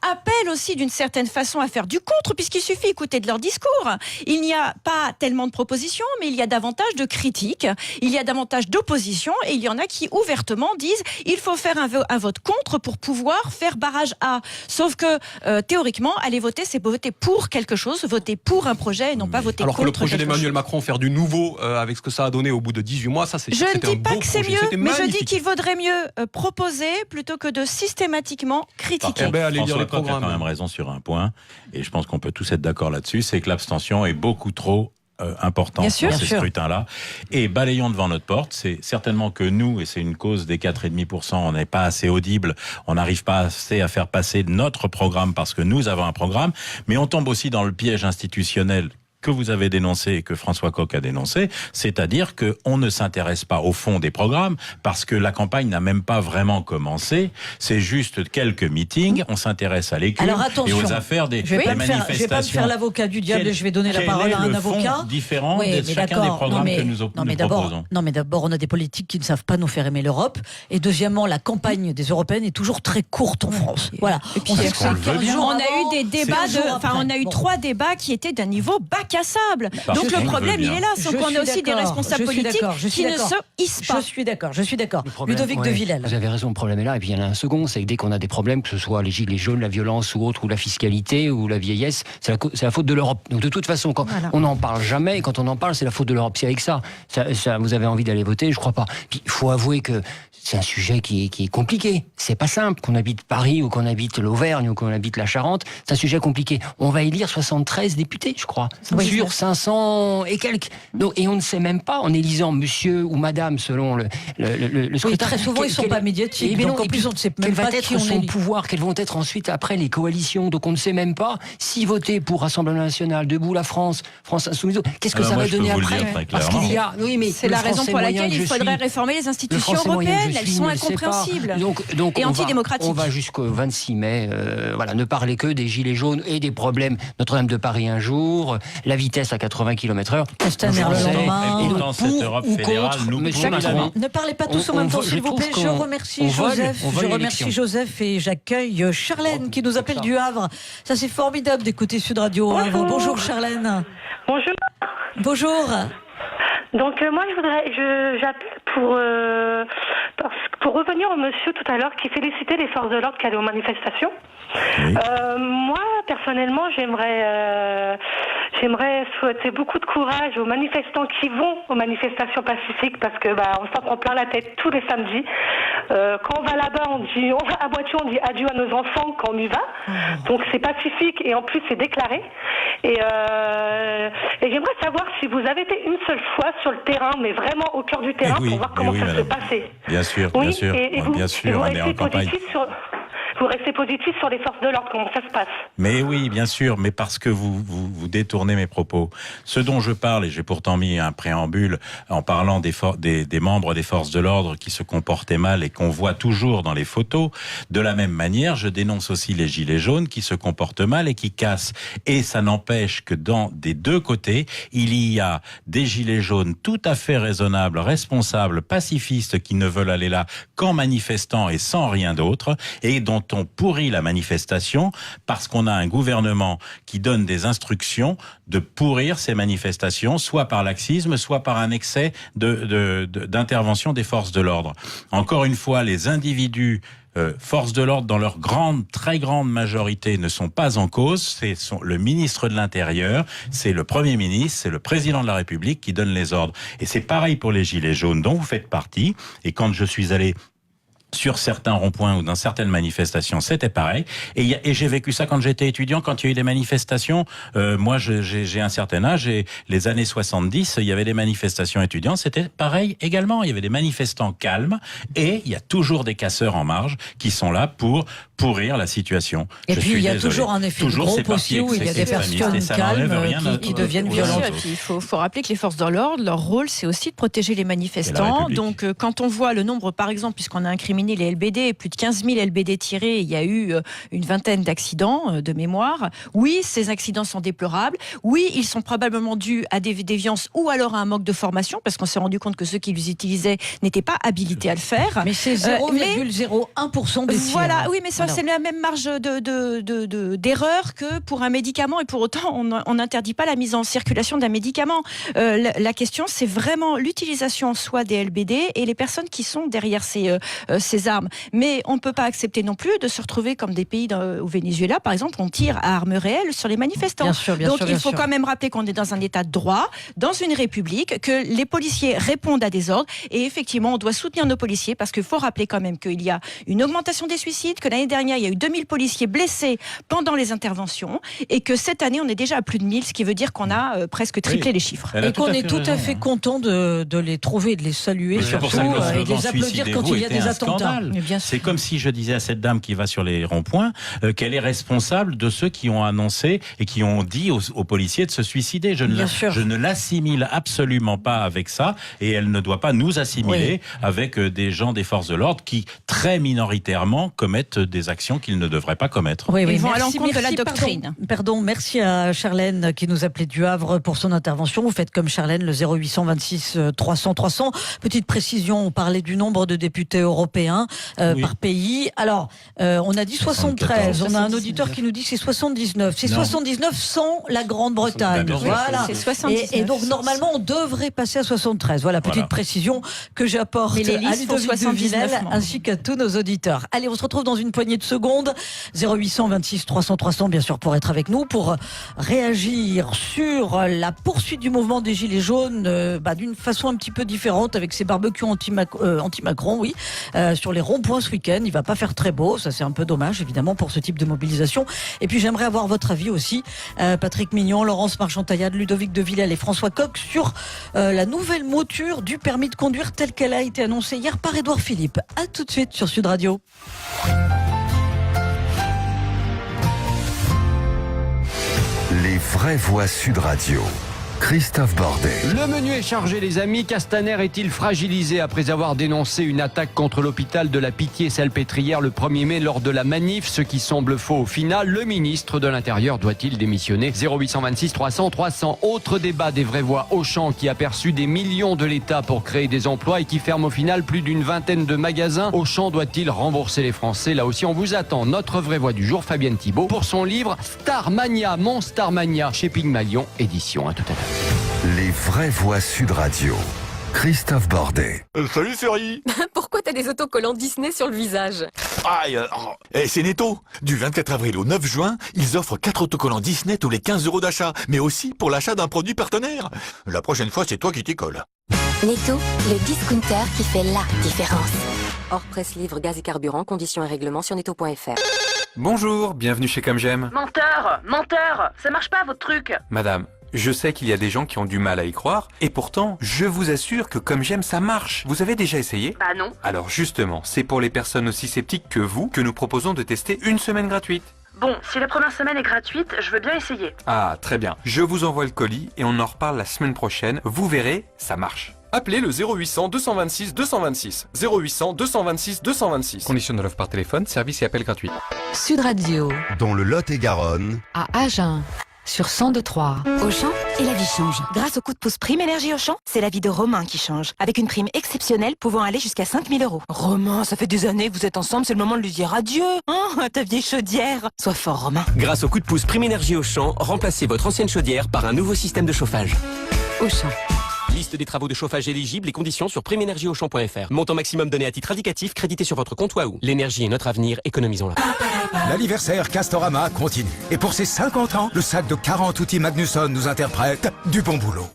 appellent aussi d'une certaine façon à faire du contre, puisqu'il suffit d'écouter de leur discours. Il n'y a pas tellement de propositions, mais il y a davantage de critiques, il y a davantage d'opposition, et il y en a qui ouvertement disent il faut faire un vote contre pour pouvoir faire barrage à. Sauf que théoriquement, aller voter, c'est voter pour quelque chose, voter pour un projet et non pas voter contre quelque chose. Alors que le projet d'Emmanuel Macron, faire du nouveau avec ce que ça a donné au bout de 18 mois, ça c'était un beau projet. Je ne dis pas que c'est mieux, mais je dis qu'il vaudrait mieux proposer plutôt que de systématiquement critiquer. François Coq a quand même raison sur un point, et je pense qu'on peut tous être d'accord là-dessus, c'est que l'abstention est beaucoup trop important dans ces scrutins-là. Et balayons devant notre porte, c'est certainement que nous, et c'est une cause des 4,5%, on n'est pas assez audible, on n'arrive pas assez à faire passer notre programme parce que nous avons un programme, mais on tombe aussi dans le piège institutionnel que vous avez dénoncé et que François Coq a dénoncé, c'est-à-dire qu'on ne s'intéresse pas au fond des programmes parce que la campagne n'a même pas vraiment commencé, c'est juste quelques meetings, on s'intéresse à l'écume et aux affaires des manifestations. Je ne vais pas me faire l'avocat du diable, je vais donner la parole à un avocat. Différent de chacun des programmes que nous proposons. Non mais d'abord, on a des politiques qui ne savent pas nous faire aimer l'Europe, et deuxièmement, la campagne des Européennes est toujours très courte en France. Voilà. Et puis, on a eu des débats, on a eu 3 débats qui étaient d'un niveau bac à sable. Donc le problème, il est là, c'est qu'on a aussi des responsables politiques qui ne se hissent pas. Je suis d'accord. Ludovic de Villèle. Vous avez raison, le problème est là. Et puis il y en a un second, c'est que dès qu'on a des problèmes, que ce soit les gilets jaunes, la violence ou autre, ou la fiscalité, ou la vieillesse, c'est la faute de l'Europe. Donc de toute façon, quand on n'en parle jamais, et quand on en parle, c'est la faute de l'Europe. C'est avec ça, vous avez envie d'aller voter, je crois pas. Puis il faut avouer que c'est un sujet qui est compliqué. C'est pas simple. Qu'on habite Paris, ou qu'on habite l'Auvergne, ou qu'on habite la Charente, c'est un sujet compliqué. On va élire 73 députés, je crois, sur 500 et quelques. Donc, et on ne sait même pas, en élisant monsieur ou madame, selon le scrutin. Oui, très souvent, ils ne sont pas médiatiques. Donc, en plus, on ne sait même pas qui on son pouvoir, quels vont être ensuite, après, les coalitions. Donc, on ne sait même pas si voter pour Rassemblement National, Debout la France, France Insoumise, qu'est-ce que ça va donner après? Parce qu'il y a, c'est la raison pour laquelle il faudrait réformer les institutions européennes. Elles sont incompréhensibles donc et antidémocratiques. On va jusqu'au 26 mai, ne parler que des gilets jaunes et des problèmes Notre-Dame de Paris un jour, la vitesse à 80 km/h. Castaner le lendemain. Et dans cette Europe fédérale, nous ne parlez pas tous en même temps, s'il vous plaît. Je remercie Joseph et j'accueille Charlène qui nous appelle du Havre. Ça, c'est formidable d'écouter Sud Radio. Bonjour Charlène. Bonjour. Bonjour. Donc moi j'appelle pour revenir au monsieur tout à l'heure qui félicitait les forces de l'ordre qui allaient aux manifestations. Oui. Moi personnellement j'aimerais souhaiter beaucoup de courage aux manifestants qui vont aux manifestations pacifiques parce que on s'en prend plein la tête tous les samedis. Quand on va là-bas, on va à Boitou, on dit adieu à nos enfants quand on y va. Donc c'est pacifique et en plus c'est déclaré. Et j'aimerais savoir si vous avez été une seule fois sur le terrain, mais vraiment au cœur du terrain, pour voir comment ça se passait. Bien sûr, bien sûr, on est en campagne. Vous restez positif sur les forces de l'ordre, comment ça se passe? Mais oui, bien sûr, mais parce que vous détournez mes propos. Ce dont je parle, et j'ai pourtant mis un préambule en parlant des membres des forces de l'ordre qui se comportaient mal et qu'on voit toujours dans les photos, de la même manière, je dénonce aussi les gilets jaunes qui se comportent mal et qui cassent. Et ça n'empêche que des deux côtés, il y a des gilets jaunes tout à fait raisonnables, responsables, pacifistes qui ne veulent aller là qu'en manifestant et sans rien d'autre, et dont on pourrit la manifestation parce qu'on a un gouvernement qui donne des instructions de pourrir ces manifestations, soit par laxisme, soit par un excès d'intervention des forces de l'ordre. Encore une fois, les individus forces de l'ordre, dans leur très grande majorité, ne sont pas en cause. C'est le ministre de l'Intérieur, c'est le Premier ministre, c'est le Président de la République qui donne les ordres. Et c'est pareil pour les Gilets jaunes dont vous faites partie. Et quand je suis allé sur certains ronds-points ou dans certaines manifestations, c'était pareil. Et j'ai vécu ça quand j'étais étudiant, quand il y a eu des manifestations. Moi, j'ai un certain âge et les années 70, il y avait des manifestations étudiantes. C'était pareil également. Il y avait des manifestants calmes et il y a toujours des casseurs en marge qui sont là pour pourrir la situation. Et puis il y a toujours un effet de groupe aussi où il y a des personnes calmes qui deviennent violentes. Il faut rappeler que les forces de l'ordre, leur rôle, c'est aussi de protéger les manifestants. Donc quand on voit le nombre, par exemple, puisqu'on a incriminé les LBD, plus de 15 000 LBD tirés, il y a eu une vingtaine d'accidents de mémoire. Oui, ces accidents sont déplorables. Oui, ils sont probablement dus à des déviances ou alors à un manque de formation, parce qu'on s'est rendu compte que ceux qui les utilisaient n'étaient pas habilités à le faire. Mais c'est 0,01% des tirs. Voilà, oui, mais ça, c'est la même marge d'erreur que pour un médicament, et pour autant, on n'interdit pas la mise en circulation d'un médicament. La question, c'est vraiment l'utilisation en soi des LBD et les personnes qui sont derrière ces armes. Mais on ne peut pas accepter non plus de se retrouver comme des pays au Venezuela, par exemple, on tire à armes réelles sur les manifestants. Donc il faut quand même rappeler qu'on est dans un état de droit, dans une république, que les policiers répondent à des ordres, et effectivement on doit soutenir nos policiers, parce qu'il faut rappeler quand même qu'il y a une augmentation des suicides, que l'année dernière il y a eu 2000 policiers blessés pendant les interventions, et que cette année on est déjà à plus de 1000, ce qui veut dire qu'on a presque triplé les chiffres. Et qu'on est tout à fait content de les trouver, de les saluer, surtout, et de les applaudir quand il y a des attentats. C'est comme si je disais à cette dame qui va sur les ronds-points qu'elle est responsable de ceux qui ont annoncé et qui ont dit aux policiers de se suicider. Je ne l'assimile absolument pas avec ça, et elle ne doit pas nous assimiler avec des gens des forces de l'ordre qui, très minoritairement, commettent des actions qu'ils ne devraient pas commettre. Ils vont à l'encontre de la doctrine. Pardon, merci à Charlène qui nous appelait du Havre pour son intervention. Vous faites comme Charlène, le 0826 300 300. Petite précision, on parlait du nombre de députés européens par pays. Alors, on a dit 73. On a un auditeur qui nous dit c'est 79. C'est 79 sans la Grande-Bretagne. Voilà. C'est 79. Et donc, normalement, on devrait passer à 73. Voilà, petite précision que j'apporte à Ludovic de Villèle ainsi qu'à tous nos auditeurs. Allez, on se retrouve dans une poignée de secondes. 0826 300 300, bien sûr, pour être avec nous, pour réagir sur la poursuite du mouvement des Gilets jaunes d'une façon un petit peu différente, avec ces barbecues anti-Macron, sur les ronds-points ce week-end. Il va pas faire très beau, ça c'est un peu dommage évidemment pour ce type de mobilisation. Et puis j'aimerais avoir votre avis aussi, Patrick Mignon, Laurence Marchand-Taillade, Ludovic de Villèle et François Coq, sur la nouvelle mouture du permis de conduire telle qu'elle a été annoncée hier par Édouard Philippe. À tout de suite sur Sud Radio. Les vraies voix Sud Radio. Christophe Bordet. Le menu est chargé, les amis. Castaner est-il fragilisé après avoir dénoncé une attaque contre l'hôpital de la Pitié-Salpêtrière le 1er mai lors de la manif, ce qui semble faux au final? Le ministre de l'Intérieur doit-il démissionner? 0826 300 300. Autre débat des vraies voix. Auchan qui a perçu des millions de l'État pour créer des emplois et qui ferme au final plus d'une vingtaine de magasins. Auchan doit-il rembourser les Français? Là aussi, on vous attend. Notre vraie voix du jour, Fabienne Thibault, pour son livre Starmania, mon Starmania, chez Pygmalion, édition. À tout à l'heure. Les vraies voix Sud Radio. Christophe Bordet. Salut Ferry. Pourquoi t'as des autocollants Disney sur le visage? Aïe, c'est Netto. Du 24 avril au 9 juin, ils offrent 4 autocollants Disney tous les 15 € d'achat, mais aussi pour l'achat d'un produit partenaire. La prochaine fois, c'est toi qui t'y colle. Netto, le discounter qui fait la différence. Hors presse, livre, gaz et carburant, conditions et règlements sur netto.fr. Bonjour, bienvenue chez Comme J'aime. Menteur, ça marche pas votre truc. Madame, je sais qu'il y a des gens qui ont du mal à y croire, et pourtant, je vous assure que Comme J'aime, ça marche. Vous avez déjà essayé? Bah non. Alors justement, c'est pour les personnes aussi sceptiques que vous que nous proposons de tester une semaine gratuite. Bon, si la première semaine est gratuite, je veux bien essayer. Ah, très bien. Je vous envoie le colis et on en reparle la semaine prochaine. Vous verrez, ça marche. Appelez le 0800 226 226. 0800 226 226. Condition de l'offre par téléphone, service et appel gratuit. Sud Radio. Dans le Lot-et-Garonne. À Agen. Sur 102.3. Auchan et la vie change. Grâce au coup de pouce Prime Énergie Auchan, c'est la vie de Romain qui change. Avec une prime exceptionnelle pouvant aller jusqu'à 5 000 €. Romain, ça fait des années que vous êtes ensemble, c'est le moment de lui dire adieu. À ta vieille chaudière. Sois fort, Romain. Grâce au coup de pouce Prime Énergie Auchan, remplacez votre ancienne chaudière par un nouveau système de chauffage. Auchan. Liste des travaux de chauffage éligibles et conditions sur primeenergieauchan.fr. Montant maximum donné à titre indicatif, crédité sur votre compte Wahoo. L'énergie est notre avenir, économisons-la. L'anniversaire Castorama continue. Et pour ses 50 ans, le sac de 40 outils Magnusson nous interprète du bon boulot.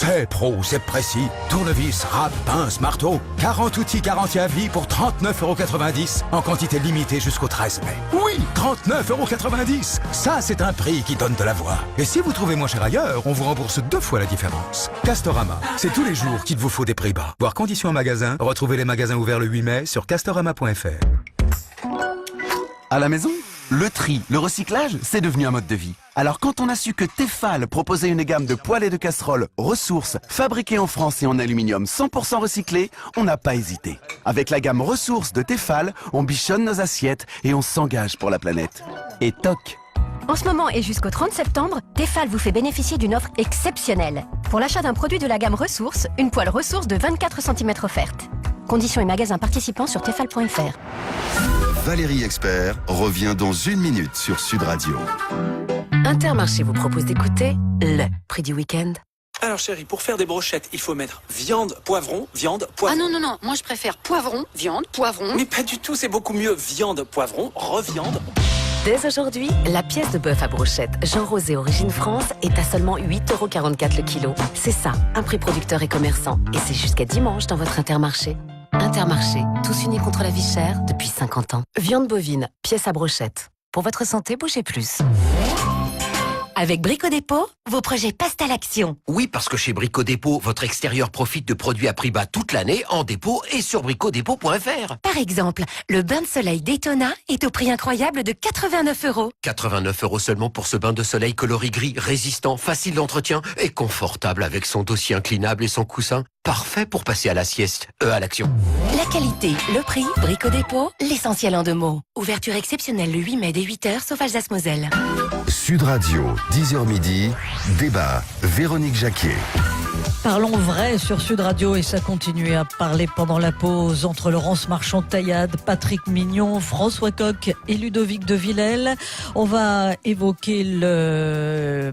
C'est pro, c'est précis. Tournevis, râpe, pince, marteau. 40 outils garantis à vie pour 39,90 € en quantité limitée jusqu'au 13 mai. Oui, 39,90 €. Ça, c'est un prix qui donne de la voix. Et si vous trouvez moins cher ailleurs, on vous rembourse 2 fois la différence. Castorama, c'est tous les jours qu'il vous faut des prix bas. Voir conditions en magasin, retrouvez les magasins ouverts le 8 mai sur castorama.fr. À la maison, le tri, le recyclage, c'est devenu un mode de vie. Alors quand on a su que Tefal proposait une gamme de poêles et de casseroles ressources, fabriquées en France et en aluminium 100% recyclé, on n'a pas hésité. Avec la gamme ressources de Tefal, on bichonne nos assiettes et on s'engage pour la planète. Et toc! En ce moment et jusqu'au 30 septembre, Tefal vous fait bénéficier d'une offre exceptionnelle. Pour l'achat d'un produit de la gamme ressources, une poêle ressources de 24 cm offerte. Conditions et magasins participants sur tefal.fr. Valérie Expert revient dans 1 minute sur Sud Radio. Intermarché vous propose d'écouter le prix du week-end. Alors chérie, pour faire des brochettes, il faut mettre viande, poivron, viande, poivron. Ah non, moi je préfère poivron, viande, poivron. Mais pas du tout, c'est beaucoup mieux. Viande, poivron, reviande. Dès aujourd'hui, la pièce de bœuf à brochette Jean Rosé Origine France est à seulement 8,44 € le kilo. C'est ça, un prix producteur et commerçant. Et c'est jusqu'à dimanche dans votre Intermarché. Intermarché, tous unis contre la vie chère depuis 50 ans. Viande bovine, pièce à brochette. Pour votre santé, bougez plus. Avec Brico Dépôt, vos projets passent à l'action. Oui, parce que chez Brico Dépôt, votre extérieur profite de produits à prix bas toute l'année en dépôt et sur bricodépôt.fr. Par exemple, le bain de soleil Daytona est au prix incroyable de 89 €. 89 € seulement pour ce bain de soleil coloris gris, résistant, facile d'entretien et confortable avec son dossier inclinable et son coussin. Parfait pour passer à la sieste, à l'action. La qualité, le prix, Brico Dépôt, l'essentiel en 2 mots. Ouverture exceptionnelle le 8 mai dès 8 h, sauf Alsace-Moselle. Sud Radio, 10h midi, débat, Véronique Jacquier. Parlons vrai sur Sud Radio et ça continue à parler pendant la pause entre Laurence Marchand-Taillade, Patrick Mignon, François Coq et Ludovic de Villèle. On va évoquer le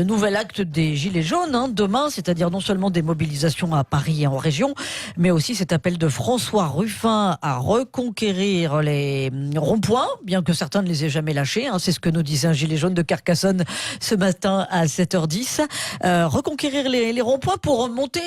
nouvel acte des Gilets jaunes demain, c'est-à-dire non seulement des mobilisations à Paris et en région, mais aussi cet appel de François Ruffin à reconquérir les ronds-points, bien que certains ne les aient jamais lâchés. C'est ce que nous disait un gilet jaune de Carcassonne ce matin à 7h10. Reconquérir les ronds-points pour monter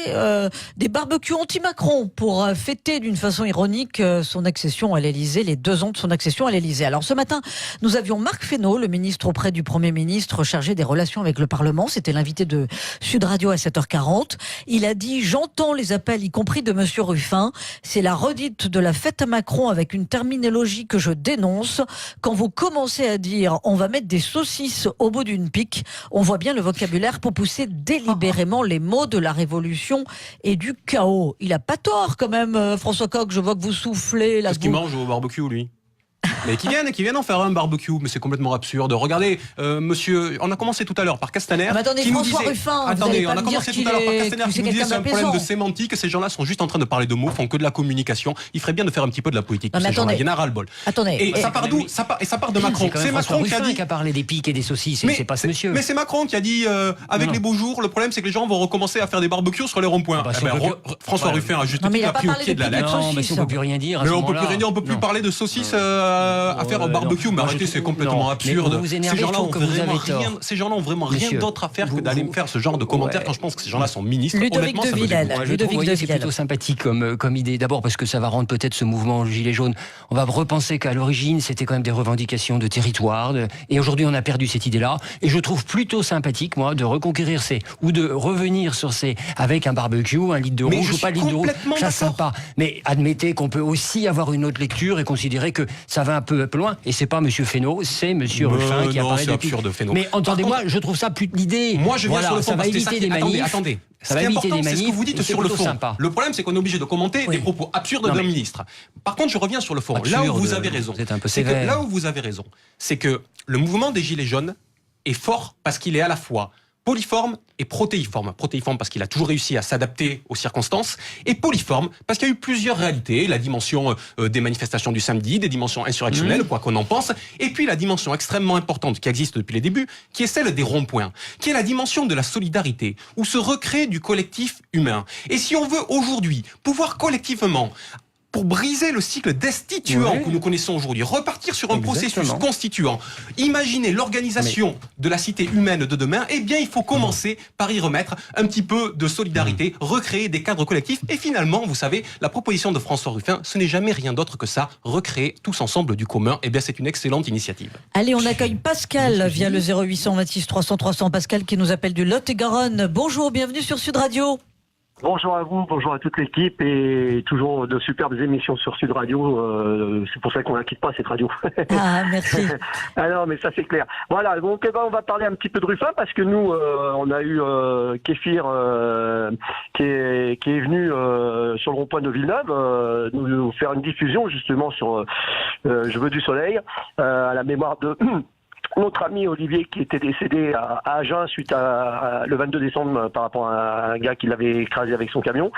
des barbecues anti-Macron, pour fêter d'une façon ironique son accession à l'Élysée, les 2 ans de son accession à l'Élysée. Alors ce matin, nous avions Marc Fesneau, le ministre auprès du Premier ministre chargé des relations avec le Parlement. C'était l'invité de Sud Radio à 7h40. Il a dit « J'entends les appels, y compris de Monsieur Ruffin. C'est la redite de la fête à Macron avec une terminologie que je dénonce. Quand vous commencez à dire « on va mettre des saucisses au bout d'une pique », on voit bien le vocabulaire pour pousser délibérément les mots de la révolution et du chaos. Il a pas tort quand même, François Coq, je vois que vous soufflez. Qu'est-ce qu'il mange au barbecue, lui? Mais qui viennent en faire un barbecue, mais c'est complètement absurde. Regardez, monsieur, on a commencé tout à l'heure par Castaner. Mais attendez, qui François nous disait, Ruffin, attendez, on a commencé tout à l'heure par Castaner qui nous disait c'est un problème de sémantique, ces gens-là sont juste en train de parler de mots, font que de la communication. Il ferait bien de faire un petit peu de la politique. Ces gens-là, il y en a ras-le-bol. Attendez. Et ça part d'où? Ça part de Macron. C'est Macron qui a parlé des piques et des saucisses, c'est pas ce monsieur. Mais c'est Macron qui a dit avec les beaux jours, le problème c'est que les gens vont recommencer à faire des barbecues sur les ronds-points. François Ruffin a juste pris au pied de la lettre. Non, mais on peut plus rien dire. Mais on peut plus rien dire, on peut plus parler de saucisses à faire au barbecue. Mais arrêtez, c'est complètement absurde. Ces gens-là ont vraiment rien d'autre à faire que d'aller me faire ce genre de commentaires quand je pense que ces gens-là sont ministres. Ludovic de Villèle. C'est plutôt sympathique comme idée. D'abord parce que ça va rendre peut-être ce mouvement Gilets jaunes. On va repenser qu'à l'origine, c'était quand même des revendications de territoire. Et aujourd'hui, on a perdu cette idée-là. Et je trouve plutôt sympathique, moi, de reconquérir ou de revenir sur avec un barbecue, un litre de rouge ou pas de litre de rouge. Ça sympa. Mais admettez qu'on peut aussi avoir une autre lecture et considérer que ça va un peu loin. Et c'est pas Monsieur Fesneau, c'est Monsieur Ruffin qui a parlé de pique. Mais entendez-moi, je trouve ça plus l'idée. Moi, je viens sur le fond. Ça va éviter des manifs. Attendez. Ça va éviter des manifs. C'est ce que vous dites sur le fond. Sympa. Le problème, c'est qu'on est obligé de commenter des propos absurdes d'un ministre. Par contre, je reviens sur le fond. Là où vous avez raison, c'est que le mouvement des Gilets jaunes est fort parce qu'il est à la fois polyforme et protéiforme. Protéiforme parce qu'il a toujours réussi à s'adapter aux circonstances, et polyforme parce qu'il y a eu plusieurs réalités, la dimension des manifestations du samedi, des dimensions insurrectionnelles, quoi qu'on en pense, et puis la dimension extrêmement importante qui existe depuis les débuts, qui est celle des ronds-points, qui est la dimension de la solidarité, où se recrée du collectif humain. Et si on veut aujourd'hui pouvoir collectivement pour briser le cycle destituant que nous connaissons aujourd'hui, repartir sur un processus constituant, imaginer l'organisation de la cité humaine de demain, eh bien il faut commencer par y remettre un petit peu de solidarité, recréer des cadres collectifs, et finalement, vous savez, la proposition de François Ruffin, ce n'est jamais rien d'autre que ça, recréer tous ensemble du commun, eh bien c'est une excellente initiative. Allez, on accueille Pascal via le 0826 300 300, Pascal qui nous appelle du Lot-et-Garonne. Bonjour, bienvenue sur Sud Radio. Bonjour à vous, bonjour à toute l'équipe et toujours de superbes émissions sur Sud Radio. C'est pour ça qu'on la quitte pas cette radio. Ah, merci. Alors, mais ça c'est clair. Voilà, donc on va parler un petit peu de Ruffin parce que nous, on a eu Kéfir qui est venu sur le rond-point de Villeneuve nous faire une diffusion justement sur Je veux du soleil à la mémoire de notre ami Olivier qui était décédé à Agen suite à le 22 décembre par rapport à un gars qui l'avait écrasé avec son camion.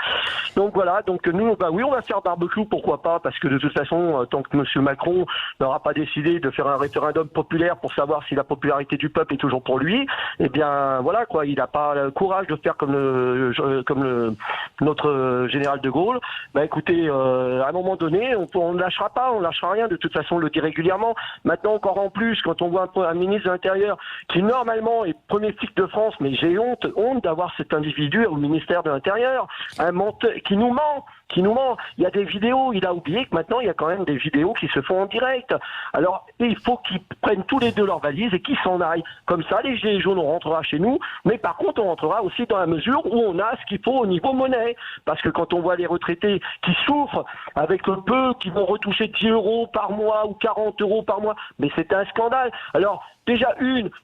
Donc voilà, donc nous, bah oui, on va faire barbecue, pourquoi pas, parce que de toute façon, tant que monsieur Macron n'aura pas décidé de faire un référendum populaire pour savoir si la popularité du peuple est toujours pour lui, eh bien voilà quoi, il n'a pas le courage de faire comme notre général de Gaulle. Bah écoutez, à un moment donné, on ne lâchera pas, on ne lâchera rien, de toute façon on le dit régulièrement. Maintenant encore en plus, quand on voit un ministre de l'Intérieur qui normalement est premier flic de France, mais j'ai honte d'avoir cet individu au ministère de l'Intérieur, un menteur qui nous ment. Il y a des vidéos, il a oublié que maintenant il y a quand même des vidéos qui se font en direct. Alors il faut qu'ils prennent tous les deux leurs valises et qu'ils s'en aillent. Comme ça, les gilets jaunes, on rentrera chez nous, mais par contre on rentrera aussi dans la mesure où on a ce qu'il faut au niveau monnaie. Parce que quand on voit les retraités qui souffrent avec le peu, qui vont retoucher 10 € par mois ou 40 € par mois, mais c'est un scandale. Alors déjà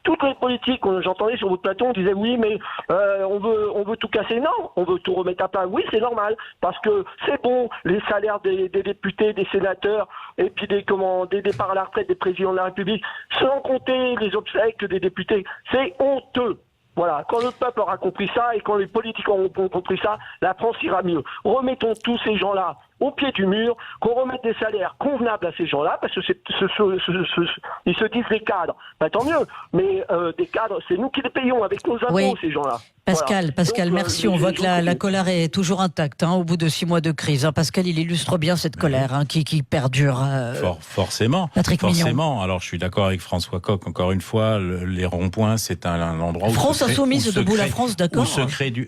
toutes les politiques, j'entendais sur votre plateau, on disait oui mais on veut tout casser. Non, on veut tout remettre à plat. Oui, c'est normal, parce que c'est bon, les salaires des députés, des sénateurs, et puis des départs à la retraite des présidents de la République, sans compter les obsèques des députés, c'est honteux. Voilà, quand le peuple aura compris ça et quand les politiques auront compris ça, la France ira mieux. Remettons tous ces gens-là au pied du mur, qu'on remette des salaires convenables à ces gens-là, parce que ils se disent des cadres. Ben, tant mieux, mais des cadres, c'est nous qui les payons avec nos impôts, ces gens-là. Pascal, donc, merci. On voit que la colère est toujours intacte au bout de 6 mois de crise. Pascal, il illustre bien cette colère qui perdure. Forcément. Patrick Mignon. Alors, je suis d'accord avec François Coq. Encore une fois, les ronds-points, c'est un endroit où France insoumise, debout la France, d'accord.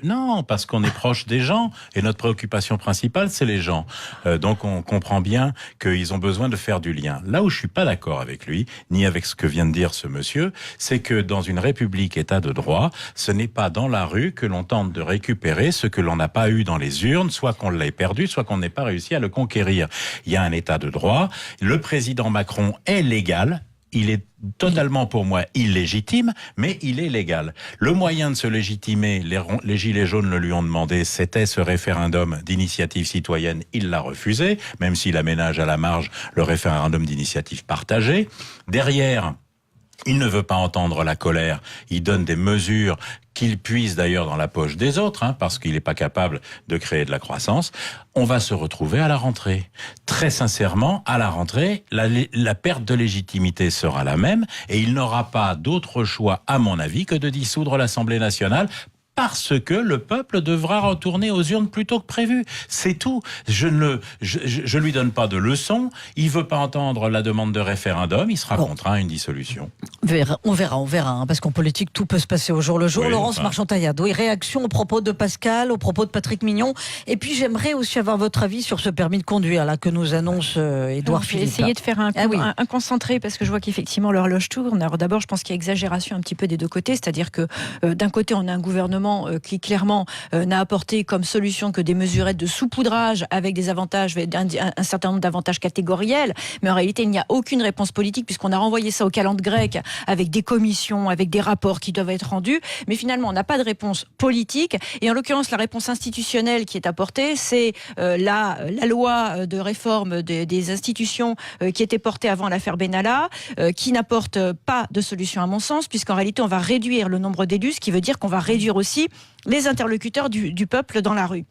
Non, parce qu'on est proche des gens et notre préoccupation principale, c'est les gens. Donc, on comprend bien qu'ils ont besoin de faire du lien. Là où je suis pas d'accord avec lui, ni avec ce que vient de dire ce monsieur, c'est que dans une république état de droit, ce n'est pas dans la rue que l'on tente de récupérer ce que l'on n'a pas eu dans les urnes, soit qu'on l'ait perdu, soit qu'on n'ait pas réussi à le conquérir. Il y a un état de droit. Le président Macron est légal. Il est totalement, pour moi, illégitime, mais il est légal. Le moyen de se légitimer, les Gilets jaunes le lui ont demandé, c'était ce référendum d'initiative citoyenne. Il l'a refusé, même s'il aménage à la marge le référendum d'initiative partagée. Derrière, il ne veut pas entendre la colère. Il donne des mesures qu'il puise d'ailleurs dans la poche des autres, parce qu'il n'est pas capable de créer de la croissance. On va se retrouver à la rentrée. Très sincèrement, à la rentrée, la perte de légitimité sera la même et il n'aura pas d'autre choix, à mon avis, que de dissoudre l'Assemblée nationale, parce que le peuple devra retourner aux urnes plus tôt que prévu. C'est tout. Je lui donne pas de leçon. Il veut pas entendre la demande de référendum. Il sera contraint à une dissolution. On verra, parce qu'en politique, tout peut se passer au jour le jour. Oui, Laurence Marchand-Taillade, réaction aux propos de Pascal, aux propos de Patrick Mignon. Et puis, j'aimerais aussi avoir votre avis sur ce permis de conduire, là, que nous annonce Édouard Philippe. Je vais essayer de faire un concentré, parce que je vois qu'effectivement, l'horloge tourne. Alors d'abord, je pense qu'il y a exagération un petit peu des deux côtés. C'est-à-dire que d'un côté, on a un gouvernement qui clairement n'a apporté comme solution que des mesurettes de saupoudrage avec des avantages, un certain nombre d'avantages catégoriels, mais en réalité il n'y a aucune réponse politique puisqu'on a renvoyé ça aux calendes grecques avec des commissions, avec des rapports qui doivent être rendus, mais finalement on n'a pas de réponse politique et en l'occurrence la réponse institutionnelle qui est apportée c'est la loi de réforme des institutions qui était portée avant l'affaire Benalla, qui n'apporte pas de solution à mon sens puisqu'en réalité on va réduire le nombre d'élus, ce qui veut dire qu'on va réduire aussi les interlocuteurs du peuple dans la rue.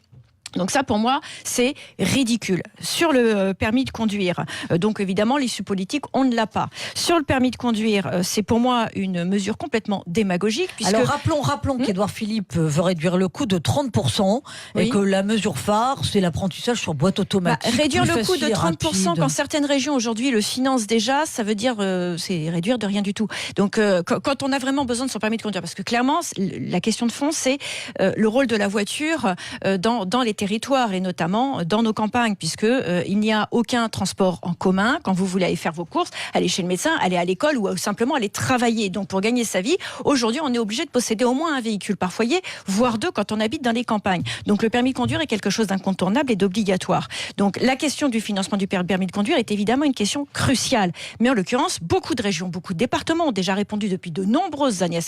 Donc ça, pour moi, c'est ridicule. Sur le permis de conduire, donc évidemment, l'issue politique, on ne l'a pas. Sur le permis de conduire, c'est pour moi une mesure complètement démagogique. Puisque... Alors rappelons qu'Édouard Philippe veut réduire le coût de 30% et que la mesure phare, c'est l'apprentissage sur boîte automatique. Réduire le coût de 30% rapide. quand certaines régions aujourd'hui le financent déjà, ça veut dire c'est réduire de rien du tout. Donc quand on a vraiment besoin de son permis de conduire, parce que clairement, la question de fond, c'est le rôle de la voiture dans les territoires et notamment dans nos campagnes, puisque il n'y a aucun transport en commun quand vous voulez aller faire vos courses, aller chez le médecin, aller à l'école ou simplement aller travailler. Donc pour gagner sa vie, aujourd'hui on est obligé de posséder au moins un véhicule par foyer, voire deux quand on habite dans les campagnes. Donc le permis de conduire est quelque chose d'incontournable et d'obligatoire. Donc la question du financement du permis de conduire est évidemment une question cruciale. Mais en l'occurrence, beaucoup de régions, beaucoup de départements ont déjà répondu depuis de nombreuses années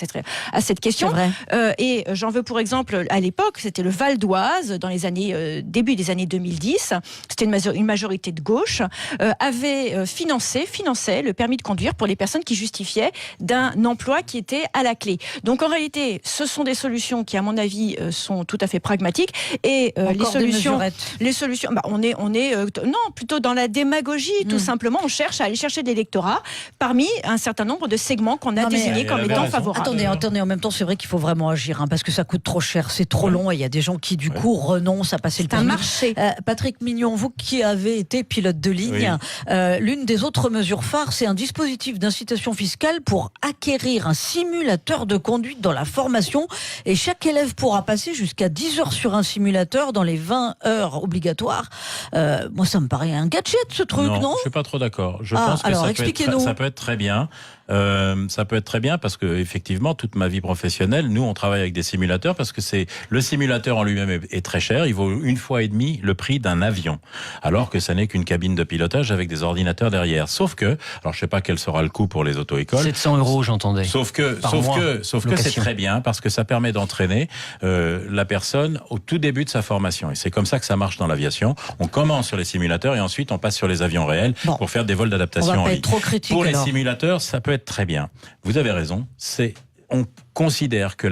à cette question. Et j'en veux pour exemple, à l'époque, c'était le Val d'Oise, dans les années début des années 2010, c'était une majorité de gauche, avait finançait le permis de conduire pour les personnes qui justifiaient d'un emploi qui était à la clé. Donc en réalité, ce sont des solutions qui, à mon avis, sont tout à fait pragmatiques. Et les solutions, on est plutôt dans la démagogie, tout simplement. On cherche à aller chercher de l'électorat parmi un certain nombre de segments qu'on a désignés comme étant favorables. Attendez, en même temps, c'est vrai qu'il faut vraiment agir, parce que ça coûte trop cher, c'est trop long, et il y a des gens qui, du coup, renoncent à passer le permis. C'est un marché. Patrick Mignon, vous qui avez été pilote de ligne, l'une des autres mesures phares, c'est un dispositif d'incitation fiscale pour acquérir un simulateur de conduite dans la formation, et chaque élève pourra passer jusqu'à 10 heures sur un simulateur dans les 20 heures obligatoires. Moi, ça me paraît un gadget, ce truc, non? Je suis pas trop d'accord. Je pense que ça peut être très bien. Ça peut être très bien parce que effectivement, toute ma vie professionnelle, nous, on travaille avec des simulateurs parce que le simulateur en lui-même est très cher. Il vaut 1,5 fois le prix d'un avion, alors que ça n'est qu'une cabine de pilotage avec des ordinateurs derrière. Sauf que, alors je sais pas quel sera le coût pour les auto-écoles. 700 €, j'entendais. Sauf que c'est très bien parce que ça permet d'entraîner la personne au tout début de sa formation. Et c'est comme ça que ça marche dans l'aviation. On commence sur les simulateurs et ensuite on passe sur les avions réels pour faire des vols d'adaptation en ligne. Pour les simulateurs, ça peut être très bien. Vous avez raison. On considère que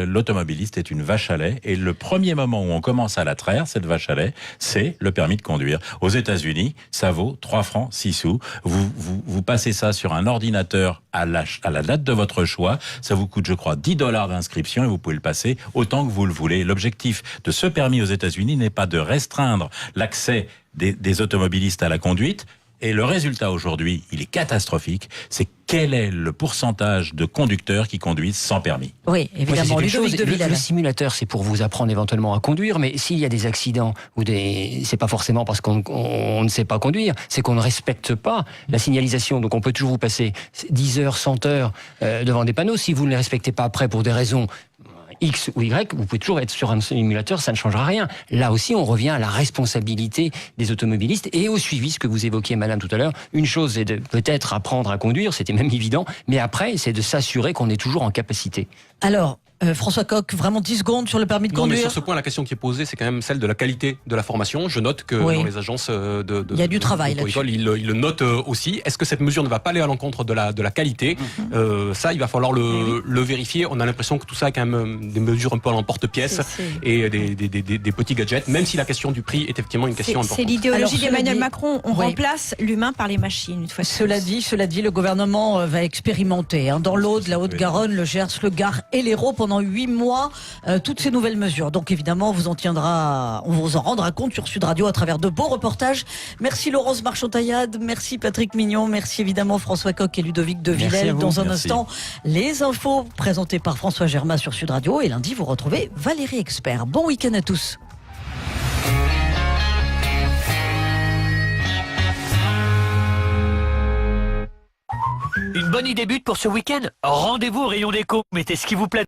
l'automobiliste est une vache à lait et le premier moment où on commence à la traire, cette vache à lait, c'est le permis de conduire. Aux États-Unis, ça vaut 3 francs 6 sous. Vous passez ça sur un ordinateur à la date de votre choix. Ça vous coûte, je crois, $10 d'inscription et vous pouvez le passer autant que vous le voulez. L'objectif de ce permis aux États-Unis n'est pas de restreindre l'accès des automobilistes à la conduite. Et le résultat aujourd'hui, il est catastrophique. C'est quel est le pourcentage de conducteurs qui conduisent sans permis? Oui, évidemment. Le simulateur, c'est pour vous apprendre éventuellement à conduire, mais s'il y a des accidents c'est pas forcément parce qu'on ne sait pas conduire, c'est qu'on ne respecte pas la signalisation. Donc on peut toujours vous passer 10 heures, 100 heures devant des panneaux. Si vous ne les respectez pas après pour des raisons X ou Y, vous pouvez toujours être sur un simulateur, ça ne changera rien. Là aussi, on revient à la responsabilité des automobilistes et au suivi, ce que vous évoquiez, madame, tout à l'heure. Une chose est de peut-être apprendre à conduire, c'était même évident, mais après, c'est de s'assurer qu'on est toujours en capacité. Alors, François Coq, vraiment 10 secondes sur le permis de conduire. Mais sur ce point, la question qui est posée, c'est quand même celle de la qualité de la formation. Je note que dans les agences il y a du travail là-dessus. Ils le notent aussi. Est-ce que cette mesure ne va pas aller à l'encontre de la qualité? Ça, il va falloir le vérifier. On a l'impression que tout ça est quand même des mesures un peu à l'emporte-pièce et des petits gadgets, même si la question du prix est effectivement une question importante. C'est l'idéologie d'Emmanuel Macron. On remplace l'humain par les machines. Une fois cela dit, le gouvernement va expérimenter dans l'Aude, la Haute-Garonne, le Gers, le Gard et l'Hérault pendant 8 mois toutes ces nouvelles mesures. Donc évidemment, on vous en rendra compte sur Sud Radio à travers de beaux reportages. Merci Laurence Marchand-Taillade, merci Patrick Mignon, merci évidemment François Coq et Ludovic de Villèle. Dans un instant, les infos présentées par François Germain sur Sud Radio. Et lundi, vous retrouvez Valérie Expert. Bon week-end à tous. Une bonne idée but pour ce week-end? Rendez-vous au rayon déco. Mettez ce qui vous plaît